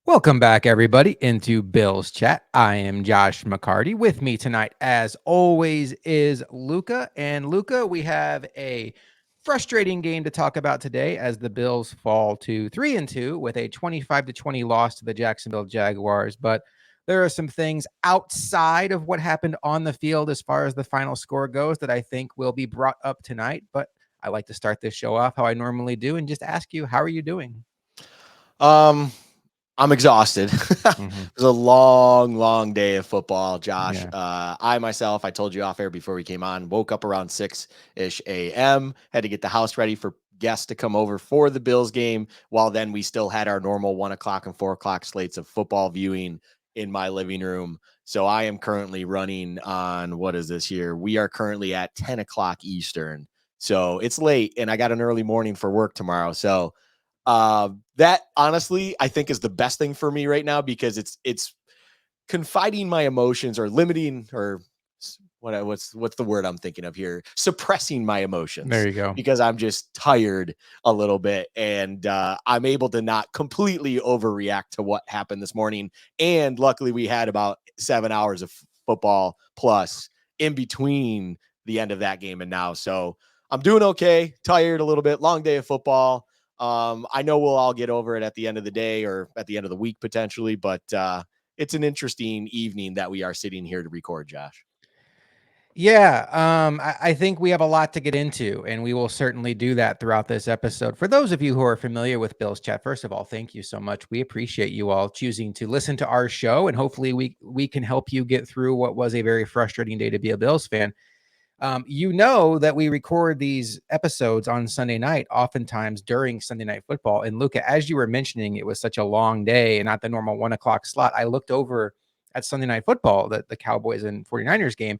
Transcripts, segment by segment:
Welcome back, everybody, into Bill's Chat. I am Josh McCarty. With me tonight, as always, is Luca. And Luca, we have a frustrating game to talk about today as the Bills fall to 3-2 with a 25-20 loss to the Jacksonville Jaguars. But there are some things outside of what happened on the field as far as the final score goes that I think will be brought up tonight. But I like to start this show off how I normally do and just ask you, how are you doing? Um, I'm exhausted. It Mm-hmm. was a long day of football, Josh. Yeah. I told you off air before we came on, woke up around 6-ish a.m., had to get the house ready for guests to come over for the Bills game. While then we still had our normal 1 o'clock and 4 o'clock slates of football viewing in my living room. So I am currently running on, what is this here? We are currently at 10 o'clock Eastern. So it's late and I got an early morning for work tomorrow. So that honestly, I think is the best thing for me right now because it's confiding my emotions or limiting or what's the word I'm thinking of here? Suppressing my There emotions you go. because I'm just tired a little bit and I'm able to not completely overreact to what happened this morning. And luckily, we had about 7 hours of football plus in between the end of that game and now. So I'm doing okay. Tired a little bit. Long day of football. I know we'll all get over it at the end of the day or at the end of the week potentially, but it's an interesting evening that we are sitting here to record, Josh. Yeah, I think we have a lot to get into, and we will certainly do that throughout this episode. For those of you who are familiar with Bill's Chat, first of all, thank you so much. We appreciate you all choosing to listen to our show, and hopefully we can help you get through what was a very frustrating day to be a Bills fan. You know that we record these episodes on Sunday night, oftentimes during Sunday Night Football. And Luca, as you were mentioning, it was such a long day and not the normal 1 o'clock slot. I looked over at Sunday Night Football, the Cowboys and 49ers game,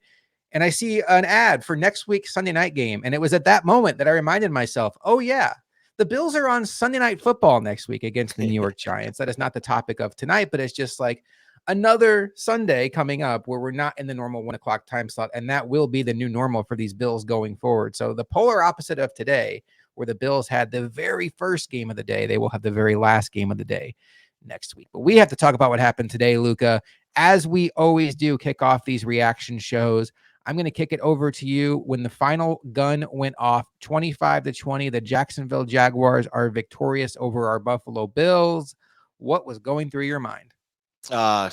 and I see an ad for next week's Sunday night game. And it was at that moment that I reminded myself, oh, yeah, the Bills are on Sunday Night Football next week against the New York Giants. That is not the topic of tonight, but it's just like another Sunday coming up where we're not in the normal 1 o'clock time slot. And that will be the new normal for these Bills going forward. So the polar opposite of today, where the Bills had the very first game of the day, they will have the very last game of the day next week. But we have to talk about what happened today, Luca. As we always do, kick off these reaction shows. I'm going to kick it over to you. When the final gun went off 25-20, the Jacksonville Jaguars are victorious over our Buffalo Bills. What was going through your mind? uh,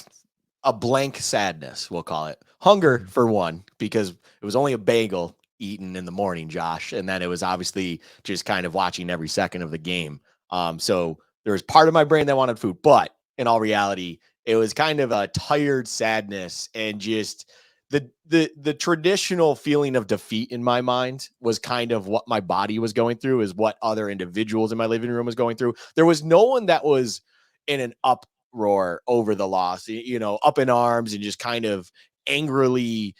a blank sadness, we'll call it. Hunger, Mhm. for one, because it was only a bagel eaten in the morning, Josh. And then it was obviously just kind of watching every second of the game. So there was part of my brain that wanted food, but in all reality, it was kind of a tired sadness and just the traditional feeling of defeat in my mind was kind of what my body was going through, is what other individuals in my living room was going through. There was no one that was in an uproar over the loss, up in arms and just kind of angrily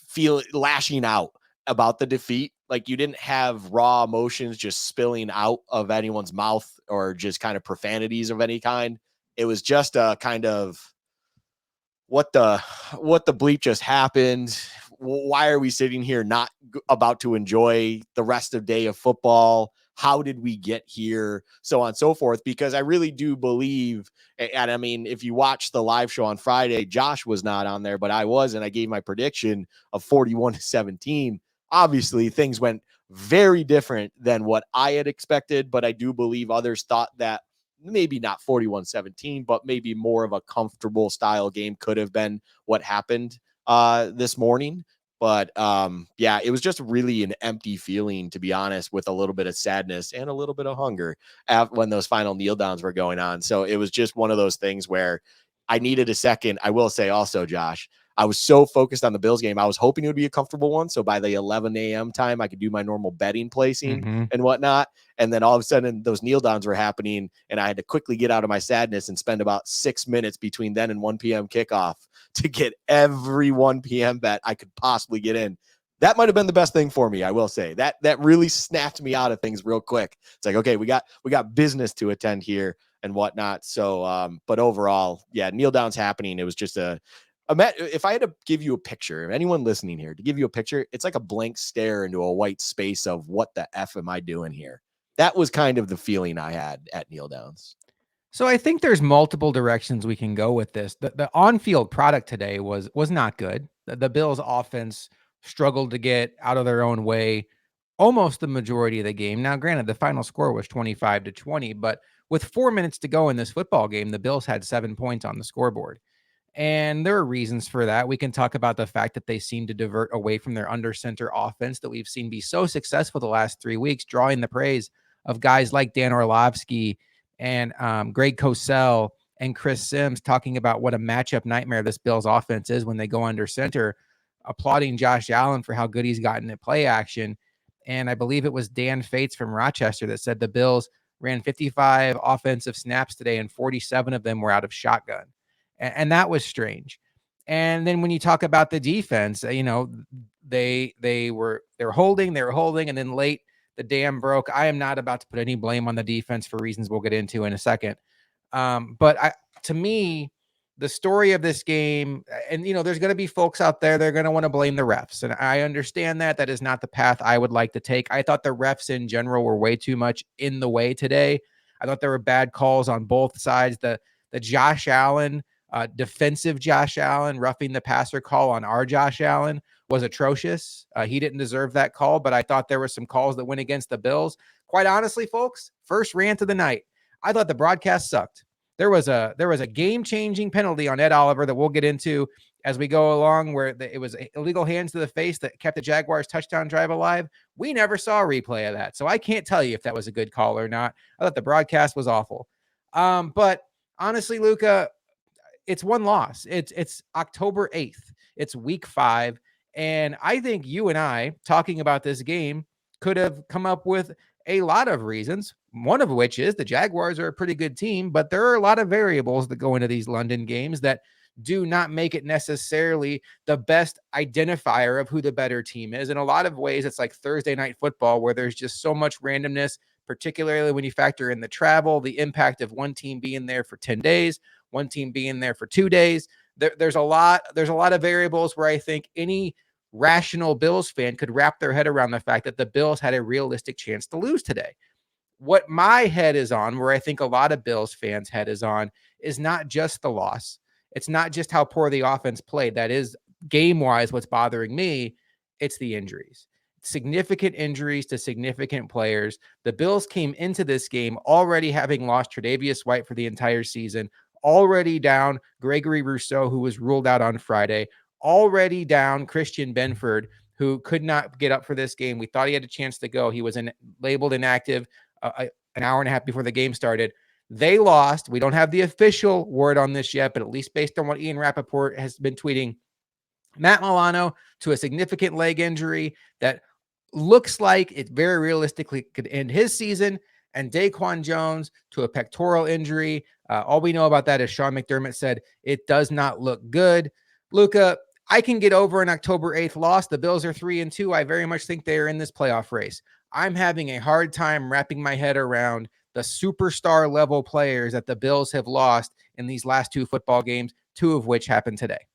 feel lashing out about the defeat. Like you didn't have raw emotions just spilling out of anyone's mouth or just kind of profanities of any kind. It was just a kind of what the what the bleep just happened. Why are we sitting here not about to enjoy the rest of day of football? How did we get here? So on and so forth. Because I really do believe, and I mean, if you watch the live show on Friday, Josh was not on there, but I was, and I gave my prediction of 41-17. Obviously, things went very different than what I had expected, but I do believe others thought that maybe not 41-17, but maybe more of a comfortable style game could have been what happened this morning. But yeah, it was just really an empty feeling, to be honest, with a little bit of sadness and a little bit of hunger when those final kneel downs were going on. So it was just one of those things where I needed a second. I will say also, Josh, I was so focused on the Bills game. I was hoping it would be a comfortable one. So by the 11 a.m. time, I could do my normal betting placing Mm-hmm. and whatnot. And then all of a sudden, those kneel downs were happening, and I had to quickly get out of my sadness and spend about 6 minutes between then and 1 p.m. kickoff to get every 1 p.m. bet I could possibly get in. That might have been the best thing for me, I will say. That really snapped me out of things real quick. It's like, okay, we got business to attend here and whatnot. So, but overall, yeah, kneel downs happening. It was just if I had to give you a picture, if anyone listening here, to give you a picture, it's like a blank stare into a white space of what the F am I doing here? That was kind of the feeling I had at kneel downs. So I think there's multiple directions we can go with this. The on-field product today was not good. The Bills offense struggled to get out of their own way almost the majority of the game. Now, granted, the final score was 25-20, but with 4 minutes to go in this football game, the Bills had 7 points on the scoreboard. And there are reasons for that. We can talk about the fact that they seem to divert away from their under center offense that we've seen be so successful the last 3 weeks, drawing the praise of guys like Dan Orlovsky and Greg Cosell and Chris Sims talking about what a matchup nightmare this Bills offense is when they go under center, applauding Josh Allen for how good he's gotten at play action. And I believe it was Dan Fates from Rochester that said the Bills ran 55 offensive snaps today and 47 of them were out of shotgun. And that was strange. And then when you talk about the defense, they're holding, and then late the dam broke. I am not about to put any blame on the defense for reasons we'll get into in a second. But to me, the story of this game, and there's going to be folks out there, they're going to want to blame the refs. And I understand that. That is not the path I would like to take. I thought the refs in general were way too much in the way today. I thought there were bad calls on both sides. The Josh Allen, defensive Josh Allen, roughing the passer call on our Josh Allen was atrocious. He didn't deserve that call, but I thought there were some calls that went against the Bills. Quite honestly, folks, first rant of the night. I thought the broadcast sucked. There was a game-changing penalty on Ed Oliver that we'll get into as we go along, where it was illegal hands to the face that kept the Jaguars touchdown drive alive. We never saw a replay of that, so I can't tell you if that was a good call or not. I thought the broadcast was awful. But honestly, Luka, it's one loss. It's October 8th. It's week 5. And I think you and I talking about this game could have come up with a lot of reasons, one of which is the Jaguars are a pretty good team, but there are a lot of variables that go into these London games that do not make it necessarily the best identifier of who the better team is. In a lot of ways, it's like Thursday night football where there's just so much randomness, particularly when you factor in the travel, the impact of one team being there for 10 days, one team being there for 2 days. There's a lot of variables where I think any rational Bills fan could wrap their head around the fact that the Bills had a realistic chance to lose today. What my head is on, where I think a lot of Bills fans' head is on, is not just the loss. It's not just how poor the offense played. That is game-wise what's bothering me. It's the injuries. Significant injuries to significant players. The Bills came into this game already having lost Tre'Davious White for the entire season, already down Gregory Rousseau, who was ruled out on Friday, already down Christian Benford, who could not get up for this game. We thought he had a chance to go. He was labeled inactive an hour and a half before the game started. They lost. We don't have the official word on this yet, but at least based on what Ian Rappaport has been tweeting, Matt Milano to a significant leg injury that looks like it very realistically could end his season, and Daquan Jones to a pectoral injury. All we know about that is Sean McDermott said it does not look good. Luka, I can get over an October 8th loss. The Bills are 3-2. I very much think they are in this playoff race. I'm having a hard time wrapping my head around the superstar level players that the Bills have lost in these last 2 football games, 2 of which happened today.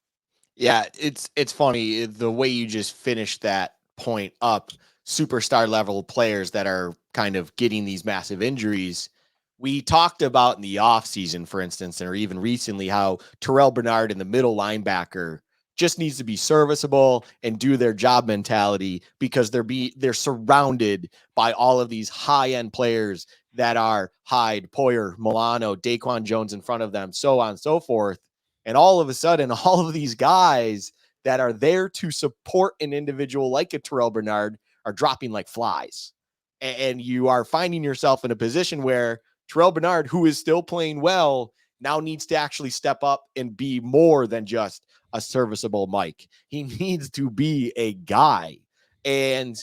Yeah, it's funny the way you just finished that point up. Superstar level players that are kind of getting these massive injuries. We talked about in the offseason, for instance, or even recently, how Terrell Bernard in the middle linebacker just needs to be serviceable and do their job mentality, because they're surrounded by all of these high-end players that are Hyde, Poyer, Milano, Daquan Jones in front of them, so on and so forth. And all of a sudden, all of these guys that are there to support an individual like a Terrell Bernard are dropping like flies. And you are finding yourself in a position where Terrell Bernard, who is still playing well, now needs to actually step up and be more than just a serviceable Mike. He needs to be a guy. And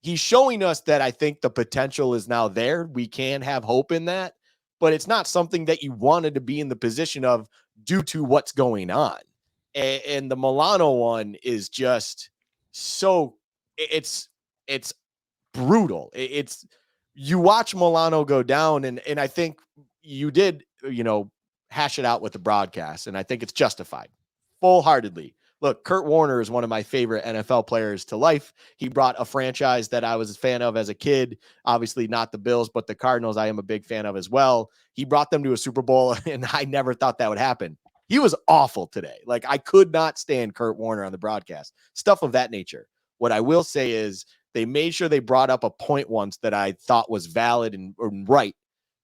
he's showing us that I think the potential is now there. We can have hope in that, but it's not something that you wanted to be in the position of due to what's going on. And the Milano one is just so it's brutal. It's you watch Milano go down, and I think you did, hash it out with the broadcast, and I think it's justified full-heartedly. look, Kurt Warner is one of my favorite NFL players to life. He brought a franchise that I was a fan of as a kid. Obviously, not the Bills, but the Cardinals, I am a big fan of as well. He brought them to a Super Bowl, and I never thought that would happen. He was awful today. Like, I could not stand Kurt Warner on the broadcast, stuff of that nature. What I will say is they made sure they brought up a point once that I thought was valid and right.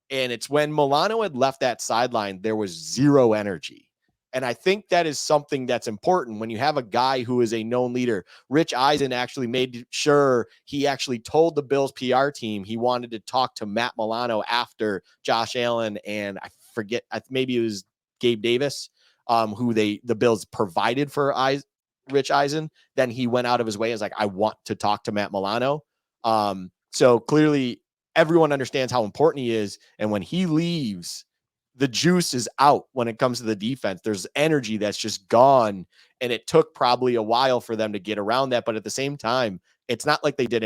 And it's when Milano had left that sideline, there was zero energy. And I think that is something that's important when you have a guy who is a known leader. Rich Eisen actually made sure he actually told the Bills PR team he wanted to talk to Matt Milano after Josh Allen and I forget, maybe it was Gabe Davis, who the Bills provided for Rich Eisen. Then he went out of his way and was like, I want to talk to Matt Milano. So clearly everyone understands how important he is. And when he leaves, the juice is out when it comes to the defense. There's energy that's just gone. And it took probably a while for them to get around that. But at the same time, it's not like they did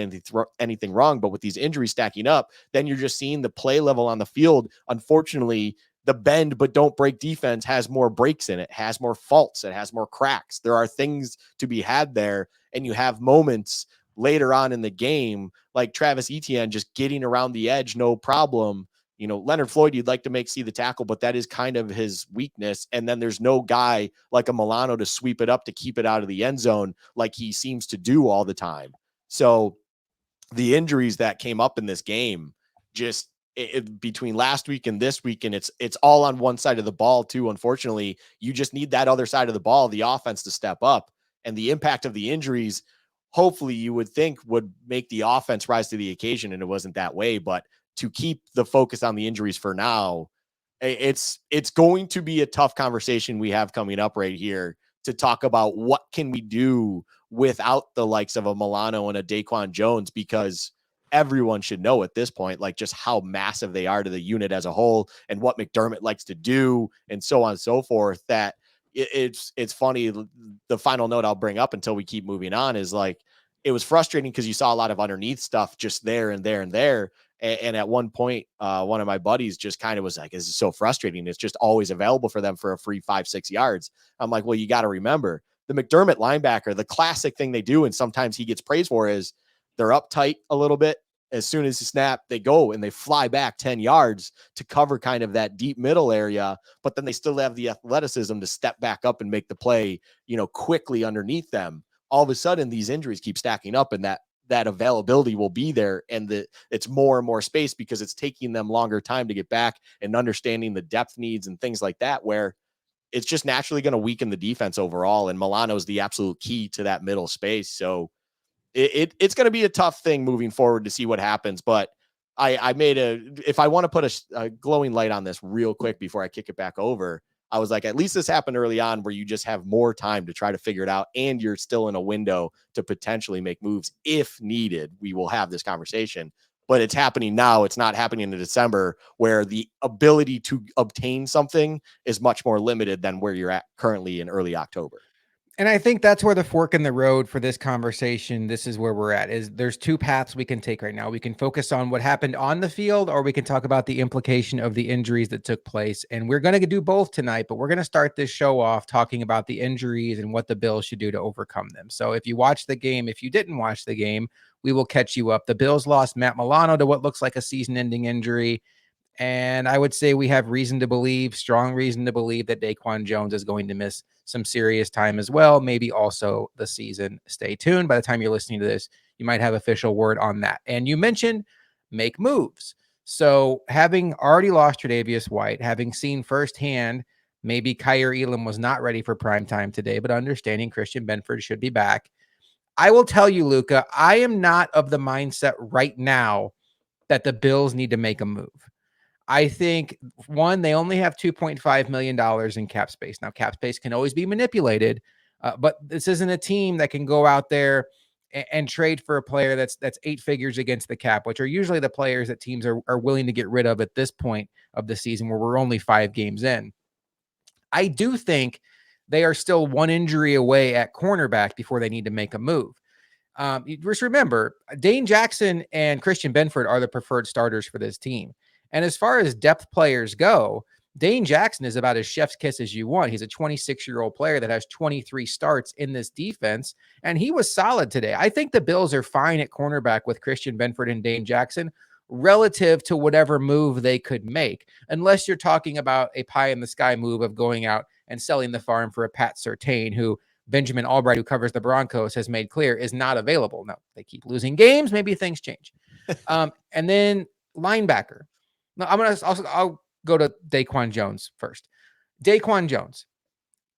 anything wrong. But with these injuries stacking up, then you're just seeing the play level on the field. Unfortunately, the bend but don't break defense has more breaks in it, has more faults, it has more cracks. There are things to be had there. And you have moments later on in the game, like Travis Etienne just getting around the edge, no problem. You know, Leonard Floyd, you'd like to see the tackle, but that is kind of his weakness. And then there's no guy like a Milano to sweep it up to keep it out of the end zone like he seems to do all the time. So the injuries that came up in this game, just between last week and this week, and it's all on one side of the ball too. Unfortunately, you just need that other side of the ball, the offense, to step up. And the impact of the injuries, hopefully you would think would make the offense rise to the occasion, and it wasn't that way. But to keep the focus on the injuries for now, it's going to be a tough conversation we have coming up right here to talk about what can we do without the likes of a Milano and a Daquan Jones, because everyone should know at this point, like, just how massive they are to the unit as a whole and what McDermott likes to do and so on and so forth. That it's funny. The final note I'll bring up until we keep moving on is, like, it was frustrating because you saw a lot of underneath stuff just there and there and there. And at one point, one of my buddies just kind of was like, this is so frustrating. It's just always available for them for a free 5-6 yards. I'm like, well, you got to remember the McDermott linebacker, the classic thing they do, and sometimes he gets praised for, is they're uptight a little bit. As soon as you snap, they go and they fly back 10 yards to cover kind of that deep middle area. But then they still have the athleticism to step back up and make the play, quickly underneath them. All of a sudden, these injuries keep stacking up, and that availability will be there, and it's more and more space because it's taking them longer time to get back and understanding the depth needs and things like that, where it's just naturally going to weaken the defense overall. And Milano is the absolute key to that middle space. So it's going to be a tough thing moving forward to see what happens. But if I want to put a glowing light on this real quick before I kick it back over, I was like, at least this happened early on where you just have more time to try to figure it out. And you're still in a window to potentially make moves if needed. We will have this conversation, but it's happening now. It's not happening in December, where the ability to obtain something is much more limited than where you're at currently in early October. And I think that's where the fork in the road for this conversation, this is where we're at, is there's two paths we can take right now. We can focus on what happened on the field, or we can talk about the implication of the injuries that took place. And we're going to do both tonight, but we're going to start this show off talking about the injuries and what the Bills should do to overcome them. So if you watched the game, if you didn't watch the game, we will catch you up. The Bills lost Matt Milano to what looks like a season-ending injury. And I would say we have strong reason to believe that Daquan Jones is going to miss some serious time as well, maybe also the season. Stay tuned. By the time you're listening to this, you might have official word on that. And you mentioned make moves. So having already lost Tre'Davious White, having seen firsthand, maybe Kyer Elam was not ready for prime time today, but understanding Christian Benford should be back. I will tell you, Luka, I am not of the mindset right now that the Bills need to make a move. I think, one, they only have $2.5 million in cap space. Now, cap space can always be manipulated, but this isn't a team that can go out there and trade for a player that's 8 figures against the cap, which are usually the players that teams are willing to get rid of at this point of the season where we're only 5 games in. I do think they are still one injury away at cornerback before they need to make a move. Just remember, Dane Jackson and Christian Benford are the preferred starters for this team. And as far as depth players go, Dane Jackson is about as chef's kiss as you want. He's a 26-year-old player that has 23 starts in this defense, and he was solid today. I think the Bills are fine at cornerback with Christian Benford and Dane Jackson relative to whatever move they could make, unless you're talking about a pie in the sky move of going out and selling the farm for a Pat Surtain, who Benjamin Albright, who covers the Broncos, has made clear is not available. Now, they keep losing games. Maybe things change. And then linebacker. Now, I'll go to Daquan Jones first. Daquan Jones.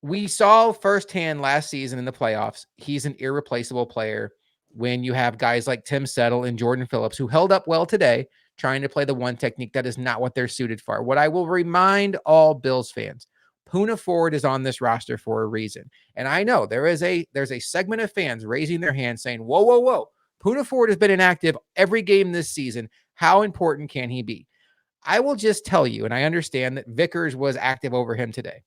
We saw firsthand last season in the playoffs, he's an irreplaceable player when you have guys like Tim Settle and Jordan Phillips, who held up well today, trying to play the one technique that is not what they're suited for. What I will remind all Bills fans, Poona Ford is on this roster for a reason. And I know there's a segment of fans raising their hands saying, whoa, whoa, whoa. Poona Ford has been inactive every game this season. How important can he be? I will just tell you, and I understand that Vickers was active over him today.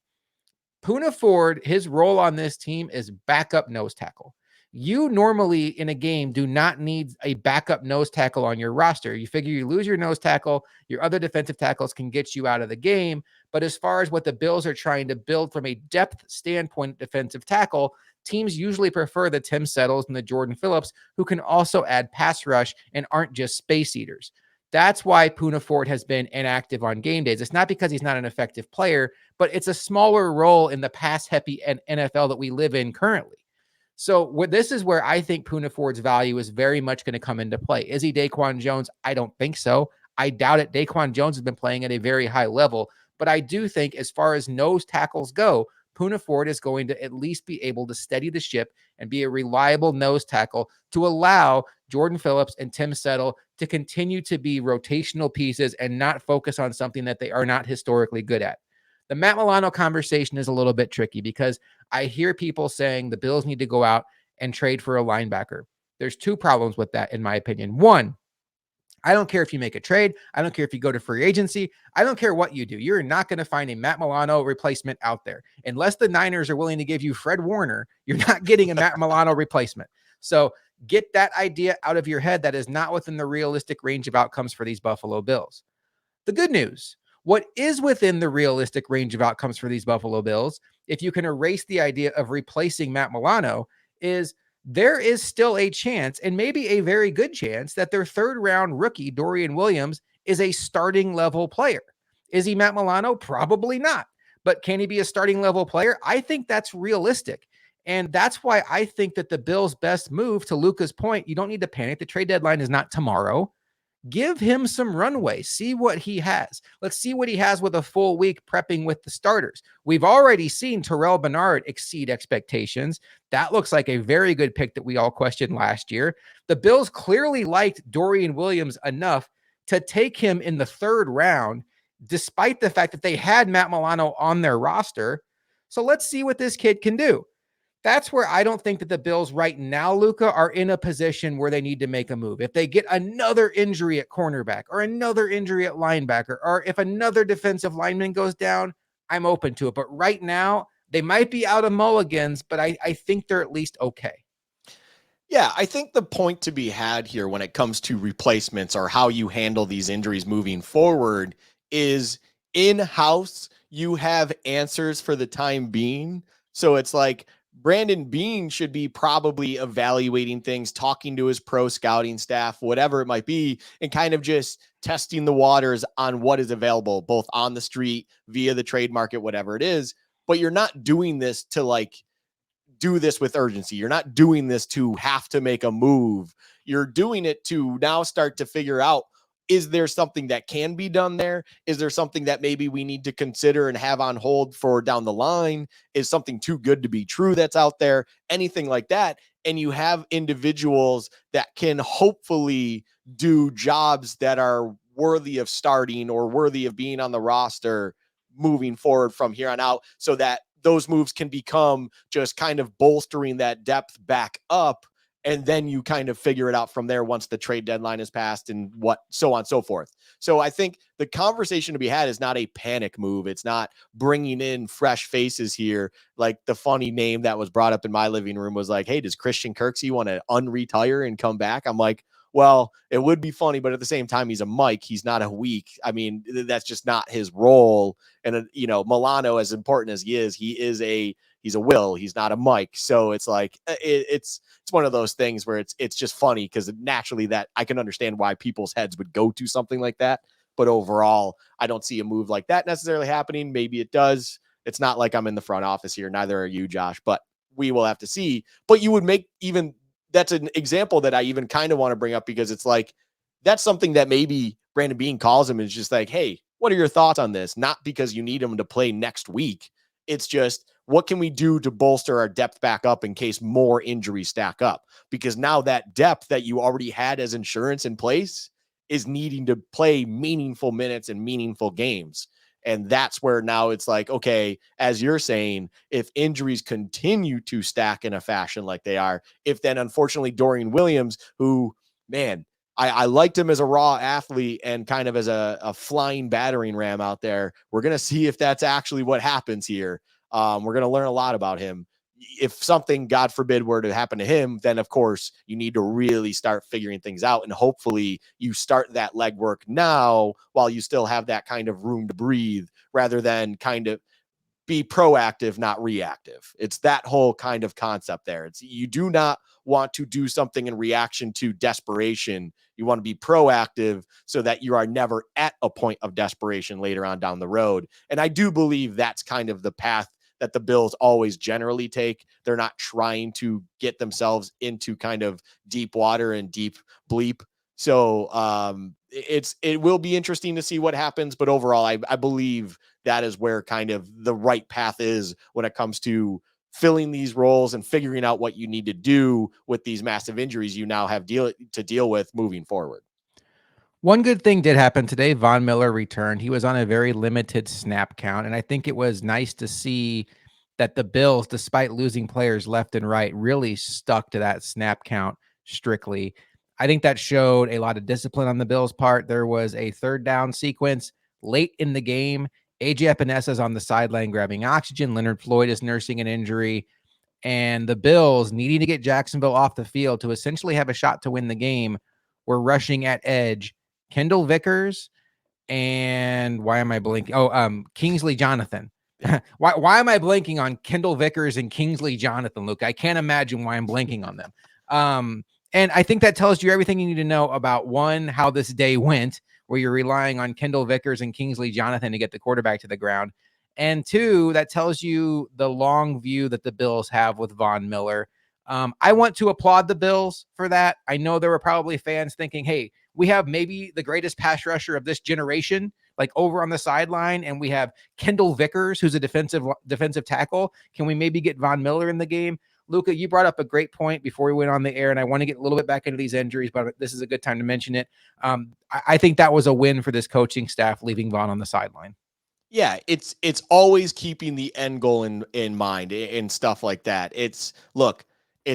Poona Ford, his role on this team is backup nose tackle. You normally in a game do not need a backup nose tackle on your roster. You figure you lose your nose tackle, your other defensive tackles can get you out of the game. But as far as what the Bills are trying to build from a depth standpoint, defensive tackle, teams usually prefer the Tim Settles and the Jordan Phillips, who can also add pass rush and aren't just space eaters. That's why Poona Ford has been inactive on game days. It's not because he's not an effective player, but it's a smaller role in the pass-heavy NFL that we live in currently. So this is where I think Poona Ford's value is very much going to come into play. Is he Daquan Jones? I don't think so. I doubt it. Daquan Jones has been playing at a very high level, but I do think as far as nose tackles go, Poona Ford is going to at least be able to steady the ship and be a reliable nose tackle to allow Jordan Phillips and Tim Settle to continue to be rotational pieces and not focus on something that they are not historically good at. The Matt Milano conversation is a little bit tricky because I hear people saying the Bills need to go out and trade for a linebacker. There's two problems with that, in my opinion. One, I don't care if you make a trade. I don't care if you go to free agency. I don't care what you do. You're not going to find a Matt Milano replacement out there. Unless the Niners are willing to give you Fred Warner, you're not getting a Matt Milano replacement. So get that idea out of your head. That is not within the realistic range of outcomes for these Buffalo Bills. The good news, what is within the realistic range of outcomes for these Buffalo Bills, if you can erase the idea of replacing Matt Milano, is there is still a chance, and maybe a very good chance, that their third-round rookie, Dorian Williams, is a starting level player. Is he Matt Milano? Probably not. But can he be a starting level player? I think that's realistic. And that's why I think that the Bills' best move, to Luka's point, you don't need to panic. The trade deadline is not tomorrow. Give him some runway. See what he has. Let's see what he has with a full week prepping with the starters. We've already seen Terrell Bernard exceed expectations. That looks like a very good pick that we all questioned last year. The Bills clearly liked Dorian Williams enough to take him in the third round, despite the fact that they had Matt Milano on their roster. So let's see what this kid can do. That's where I don't think that the Bills right now, Luka, are in a position where they need to make a move. If they get another injury at cornerback or another injury at linebacker, or if another defensive lineman goes down, I'm open to it. But right now, they might be out of mulligans, but I think they're at least okay. Yeah, I think the point to be had here when it comes to replacements or how you handle these injuries moving forward is in-house, you have answers for the time being. So it's like Brandon Beane should be probably evaluating things, talking to his pro scouting staff, whatever it might be, and kind of just testing the waters on what is available, both on the street, via the trade market, whatever it is. But you're not doing this to like do this with urgency. You're not doing this to have to make a move. You're doing it to now start to figure out, is there something that can be done there? Is there something that maybe we need to consider and have on hold for down the line? Is something too good to be true that's out there? Anything like that. And you have individuals that can hopefully do jobs that are worthy of starting or worthy of being on the roster moving forward from here on out, so that those moves can become just kind of bolstering that depth back up. And then you kind of figure it out from there once the trade deadline is passed and what, so on and so forth. So I think the conversation to be had is not a panic move. It's not bringing in fresh faces here. Like the funny name that was brought up in my living room was like, hey, does Christian Kirksey want to unretire and come back? I'm like, Well, it would be funny, but at the same time, he's a Mike. He's not a weak. I mean, that's just not his role. And Milano, as important as he's a Will. He's not a Mike. So it's like it's one of those things where it's just funny because naturally that I can understand why people's heads would go to something like that. But overall, I don't see a move like that necessarily happening. Maybe it does. It's not like I'm in the front office here. Neither are you, Josh, but we will have to see. But you would make even that's an example that I even kind of want to bring up because it's like that's something that maybe Brandon Beane calls him and is just like, hey, what are your thoughts on this? Not because you need him to play next week. It's just what can we do to bolster our depth back up in case more injuries stack up? Because now that depth that you already had as insurance in place is needing to play meaningful minutes and meaningful games. And that's where now it's like, okay, as you're saying, if injuries continue to stack in a fashion like they are, if then unfortunately Dorian Williams, who, man, I liked him as a raw athlete and kind of as a flying battering ram out there. We're going to see if that's actually what happens here. We're going to learn a lot about him. If something, God forbid, were to happen to him, then of course you need to really start figuring things out. And hopefully you start that legwork now while you still have that kind of room to breathe rather than kind of be proactive, not reactive. It's that whole kind of concept there. It's you do not want to do something in reaction to desperation. You want to be proactive so that you are never at a point of desperation later on down the road. And I do believe that's kind of the path that the Bills always generally take. They're not trying to get themselves into kind of deep water and deep bleep. So it will be interesting to see what happens. But overall, I believe that is where kind of the right path is when it comes to filling these roles and figuring out what you need to do with these massive injuries you now have to deal with moving forward. One good thing did happen today. Von Miller returned. He was on a very limited snap count, and I think it was nice to see that the Bills, despite losing players left and right, really stuck to that snap count strictly. I think that showed a lot of discipline on the Bills' part. There was a third down sequence late in the game. AJ Epinesa is on the sideline grabbing oxygen. Leonard Floyd is nursing an injury. And the Bills, needing to get Jacksonville off the field to essentially have a shot to win the game, were rushing at edge Kendall Vickers and why am I blinking? Kingsley Jonathan. why am I blanking on Kendall Vickers and Kingsley Jonathan, Luke? I can't imagine why I'm blanking on them. And I think that tells you everything you need to know about one, how this day went, where you're relying on Kendall Vickers and Kingsley Jonathan to get the quarterback to the ground. And two, that tells you the long view that the Bills have with Von Miller. I want to applaud the Bills for that. I know there were probably fans thinking, hey, we have maybe the greatest pass rusher of this generation, like over on the sideline, and we have Kendall Vickers, who's a defensive tackle. Can we maybe get Von Miller in the game? Luka, you brought up a great point before we went on the air, and I want to get a little bit back into these injuries, but this is a good time to mention it. I think that was a win for this coaching staff, leaving Von on the sideline. Yeah, it's always keeping the end goal in mind and stuff like that. It's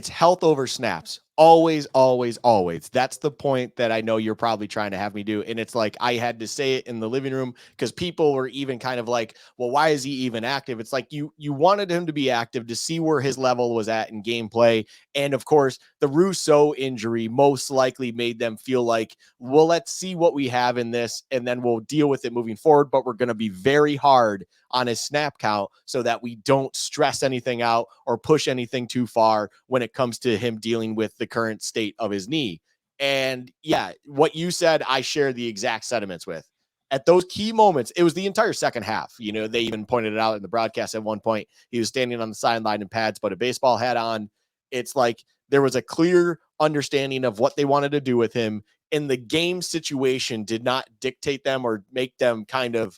health over snaps. Always, always, always. That's the point that I know you're probably trying to have me do. And it's like I had to say it in the living room because people were even kind of like, well, why is he even active? It's like you wanted him to be active to see where his level was at in gameplay. And of course, the Rousseau injury most likely made them feel like, well, let's see what we have in this, and then we'll deal with it moving forward. But we're going to be very hard on his snap count so that we don't stress anything out or push anything too far when it comes to him dealing with the current state of his knee. And yeah, what you said, I share the exact sentiments with. At those key moments, it was the entire second half. They even pointed it out in the broadcast at one point. He was standing on the sideline in pads, but a baseball hat on. It's like there was a clear understanding of what they wanted to do with him. And the game situation did not dictate them or make them kind of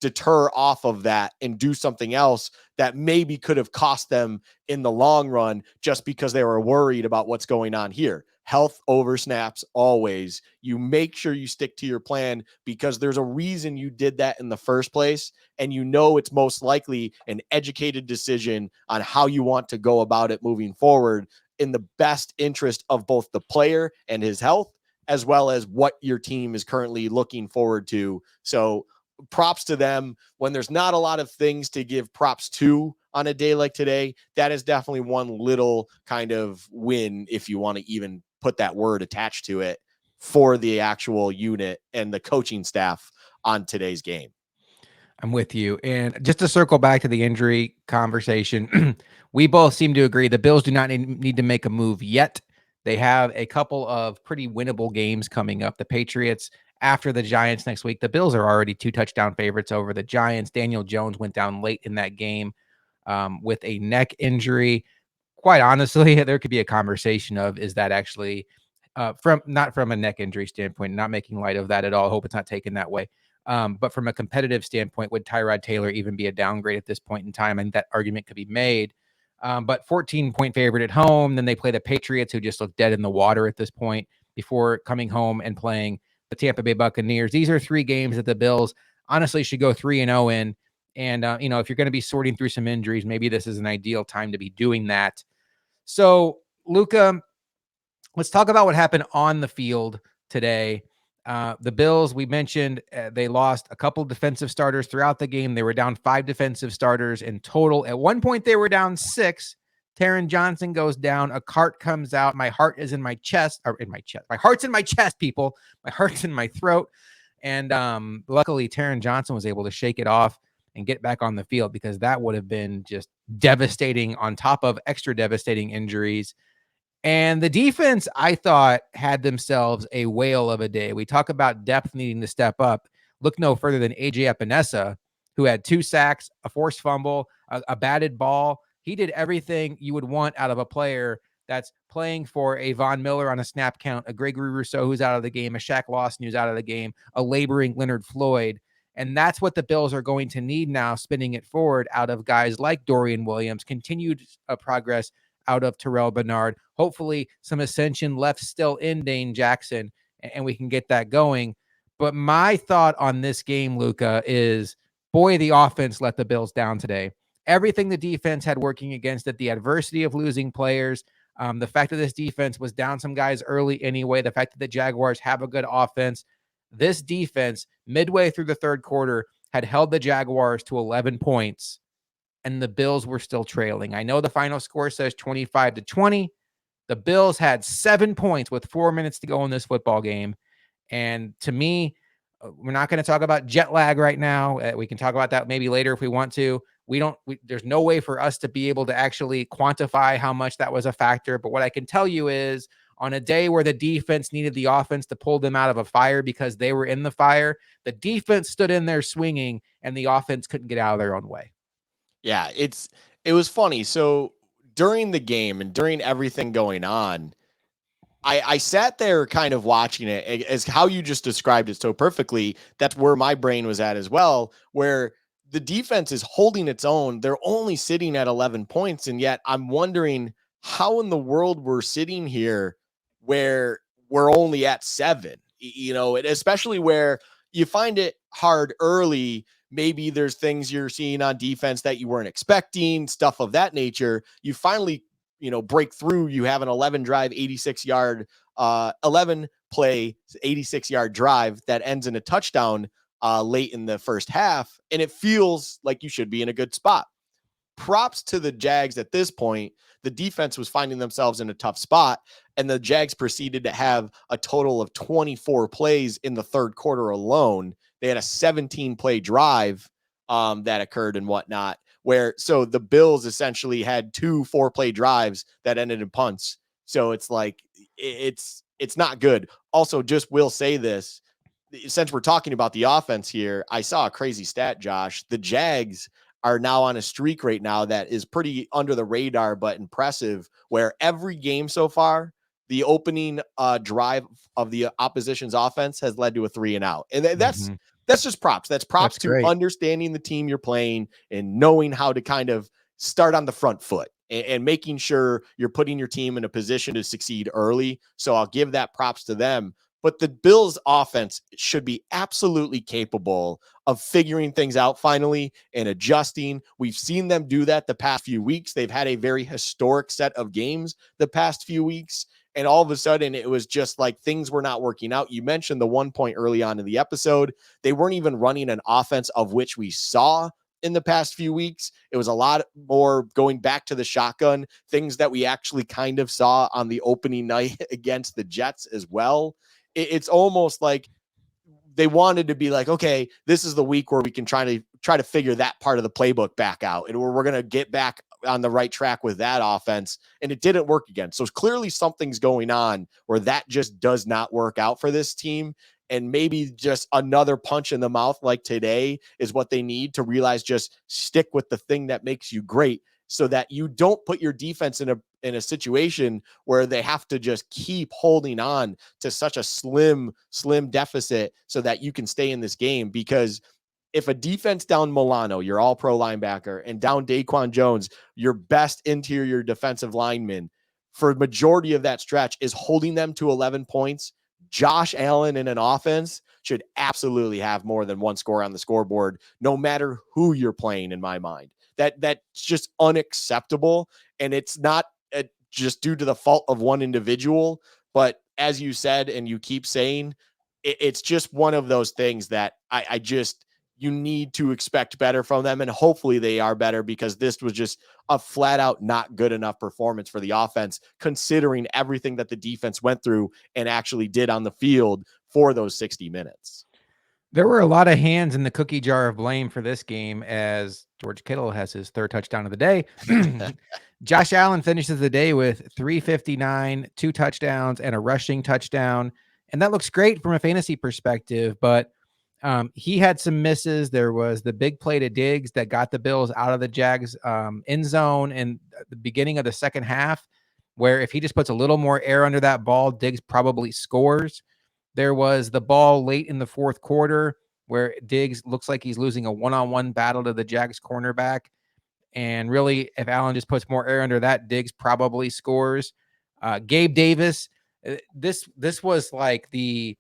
deter off of that and do something else that maybe could have cost them in the long run just because they were worried about what's going on here. Health over snaps always. You make sure you stick to your plan because there's a reason you did that in the first place. And it's most likely an educated decision on how you want to go about it moving forward in the best interest of both the player and his health, as well as what your team is currently looking forward to. So props to them. When there's not a lot of things to give props to on a day like today, that is definitely one little kind of win, if you want to even put that word attached to it for the actual unit and the coaching staff on today's game. I'm with you. And just to circle back to the injury conversation, we both seem to agree the Bills do not need to make a move yet. They have a couple of pretty winnable games coming up. The Patriots after the Giants next week. The Bills are already 2-touchdown favorites over the Giants. Daniel Jones went down late in that game with a neck injury. Quite honestly, there could be a conversation of, is that actually not from a neck injury standpoint, not making light of that at all. I hope it's not taken that way. But from a competitive standpoint, would Tyrod Taylor even be a downgrade at this point in time? And that argument could be made. But 14-point favorite at home. Then they play the Patriots, who just look dead in the water at this point, before coming home and playing the Tampa Bay Buccaneers. These are 3 games that the Bills honestly should go 3-0 in. And, if you're going to be sorting through some injuries, maybe this is an ideal time to be doing that. So, Luka, let's talk about what happened on the field today. The Bills, we mentioned, they lost a couple defensive starters throughout the game. They were down 5 defensive starters in total. At one point, they were down 6. Taron Johnson goes down. A cart comes out. My heart is in my chest, or in my chest. My heart's in my chest, people. My heart's in my throat. And luckily, Taron Johnson was able to shake it off and get back on the field, because that would have been just devastating on top of extra devastating injuries. And the defense, I thought, had themselves a whale of a day. We talk about depth needing to step up. Look no further than AJ Epinesa, who had 2 sacks, a forced fumble, a batted ball. He did everything you would want out of a player that's playing for a Von Miller on a snap count, a Gregory Rousseau who's out of the game, a Shaq Lawson who's out of the game, a laboring Leonard Floyd. And that's what the Bills are going to need now, spinning it forward out of guys like Dorian Williams, continued progress out of Terrell Bernard, hopefully some ascension left still in Dane Jackson, and we can get that going. But my thought on this game, Luka, is, boy, the offense let the Bills down today. Everything the defense had working against it, the adversity of losing players, the fact that this defense was down some guys early anyway, the fact that the Jaguars have a good offense. This defense, midway through the third quarter, had held the Jaguars to 11 points, and the Bills were still trailing. I know the final score says 25-20. The Bills had 7 points with 4 minutes to go in this football game. And to me, we're not going to talk about jet lag right now. We can talk about that maybe later if we want to. There's no way for us to be able to actually quantify how much that was a factor. But what I can tell you is, on a day where the defense needed the offense to pull them out of a fire because they were in the fire, the defense stood in there swinging, and the offense couldn't get out of their own way. Yeah, it was funny. So during the game and during everything going on, I sat there kind of watching it as how you just described it so perfectly. That's where my brain was at as well, where the defense is holding its own. They're only sitting at 11 points. And yet I'm wondering how in the world we're sitting here where we're only at 7, especially where you find it hard early. Maybe there's things you're seeing on defense that you weren't expecting, stuff of that nature. You finally, break through. You have an 11 drive, 11 play, 86-yard drive that ends in a touchdown late in the first half. And it feels like you should be in a good spot. Props to the Jags at this point. The defense was finding themselves in a tough spot, and the Jags proceeded to have a total of 24 plays in the third quarter alone. They had a 17-play drive that occurred and whatnot, so the Bills essentially had 2 4-play drives that ended in punts. So it's like, it's not good. Also, just will say this, since we're talking about the offense here, I saw a crazy stat, Josh. The Jags are now on a streak right now that is pretty under the radar, but impressive, where every game so far, the opening drive of the opposition's offense has led to a 3-and-out. And that's just props. That's props to great. Understanding the team you're playing and knowing how to kind of start on the front foot and making sure you're putting your team in a position to succeed early. So I'll give that props to them. But the Bills offense should be absolutely capable of figuring things out finally and adjusting. We've seen them do that the past few weeks. They've had a very historic set of games the past few weeks. And all of a sudden, it was just like things were not working out. You mentioned the one point early on in the episode. They weren't even running an offense of which we saw in the past few weeks. It was a lot more going back to the shotgun, things that we actually kind of saw on the opening night against the Jets as well. It's almost like they wanted to be like, okay, this is the week where we can try to figure that part of the playbook back out, and where we're going to get back on the right track with that offense. And it didn't work again. So clearly something's going on where that just does not work out for this team. And maybe just another punch in the mouth like today is what they need to realize, just stick with the thing that makes you great, so that you don't put your defense in a situation where they have to just keep holding on to such a slim deficit so that you can stay in this game. Because if a defense down Milano, your all pro linebacker, and down Daquan Jones, your best interior defensive lineman, for majority of that stretch is holding them to 11 points, Josh Allen in an offense should absolutely have more than one score on the scoreboard, no matter who you're playing, in my mind. That's just unacceptable. And it's not just due to the fault of one individual, but as you said, and you keep saying, it's just one of those things that I just, you need to expect better from them. And hopefully they are better, because this was just a flat out not good enough performance for the offense, considering everything that the defense went through and actually did on the field for those 60 minutes. There were a lot of hands in the cookie jar of blame for this game, as George Kittle has his third touchdown of the day. Josh Allen finishes the day with 359, 2 touchdowns, and a rushing touchdown. And that looks great from a fantasy perspective, but he had some misses. There was the big play to Diggs that got the Bills out of the Jags end zone in the beginning of the second half, where if he just puts a little more air under that ball, Diggs probably scores. There was the ball late in the fourth quarter where Diggs looks like he's losing a one-on-one battle to the Jags cornerback. And really, if Allen just puts more air under that, Diggs probably scores. Gabe Davis, this was like the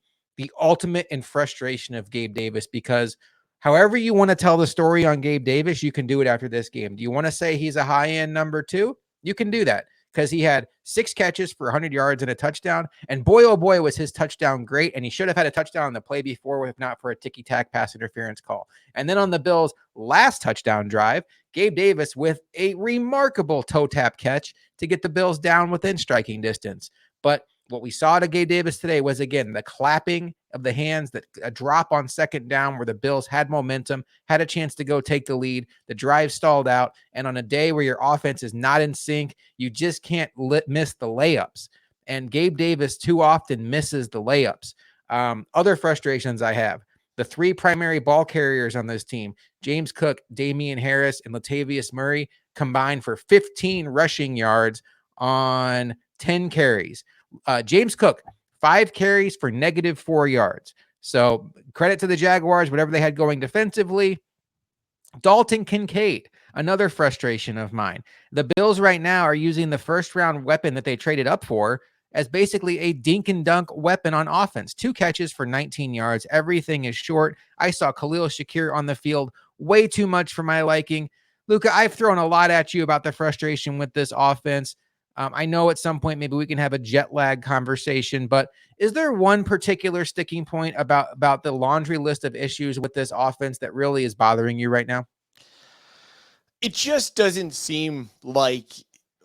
ultimate in frustration of Gabe Davis, because however you want to tell the story on Gabe Davis, you can do it after this game. Do you want to say he's a high-end number 2? You can do that, because he had 6 catches for 100 yards and a touchdown. And boy, oh boy, was his touchdown great. And he should have had a touchdown on the play before, if not for a ticky-tack pass interference call. And then on the Bills' last touchdown drive, Gabe Davis with a remarkable toe tap catch to get the Bills down within striking distance. But what we saw to Gabe Davis today was, again, the clapping of the hands, that a drop on second down where the Bills had momentum, had a chance to go take the lead. The drive stalled out. And on a day where your offense is not in sync, you just can't miss the layups. And Gabe Davis too often misses the layups. Other frustrations I have: the 3 primary ball carriers on this team, James Cook, Damian Harris, and Latavius Murray, combined for 15 rushing yards on 10 carries. James Cook, 5 carries for -4 yards. So credit to the Jaguars, whatever they had going defensively. Dalton Kincaid, another frustration of mine. The Bills right now are using the first-round weapon that they traded up for as basically a dink and dunk weapon on offense. 2 catches for 19 yards. Everything is short. I saw Khalil Shakir on the field way too much for my liking. Luka, I've thrown a lot at you about the frustration with this offense. I know at some point maybe we can have a jet lag conversation, but is there one particular sticking point about the laundry list of issues with this offense that really is bothering you right now? It just doesn't seem like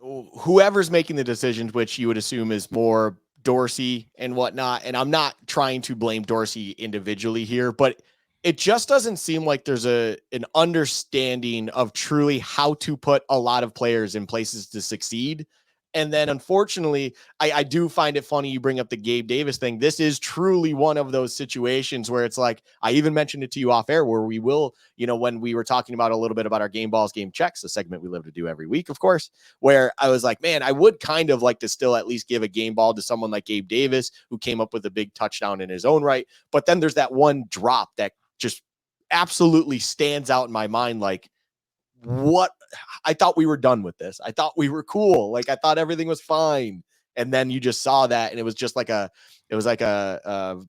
whoever's making the decisions, which you would assume is more Dorsey and whatnot. And I'm not trying to blame Dorsey individually here, but it just doesn't seem like there's an understanding of truly how to put a lot of players in places to succeed. And then unfortunately, I do find it funny you bring up the Gabe Davis thing. This is truly one of those situations where it's like, I even mentioned it to you off air, where we will, when we were talking about a little bit about our game balls, game checks, a segment we love to do every week, of course, where I was like, man, I would kind of like to still at least give a game ball to someone like Gabe Davis, who came up with a big touchdown in his own right. But then there's that one drop that just absolutely stands out in my mind. Like, what? I thought we were done with this. I thought we were cool. Like, I thought everything was fine. And then you just saw that, and it was just like a PTSD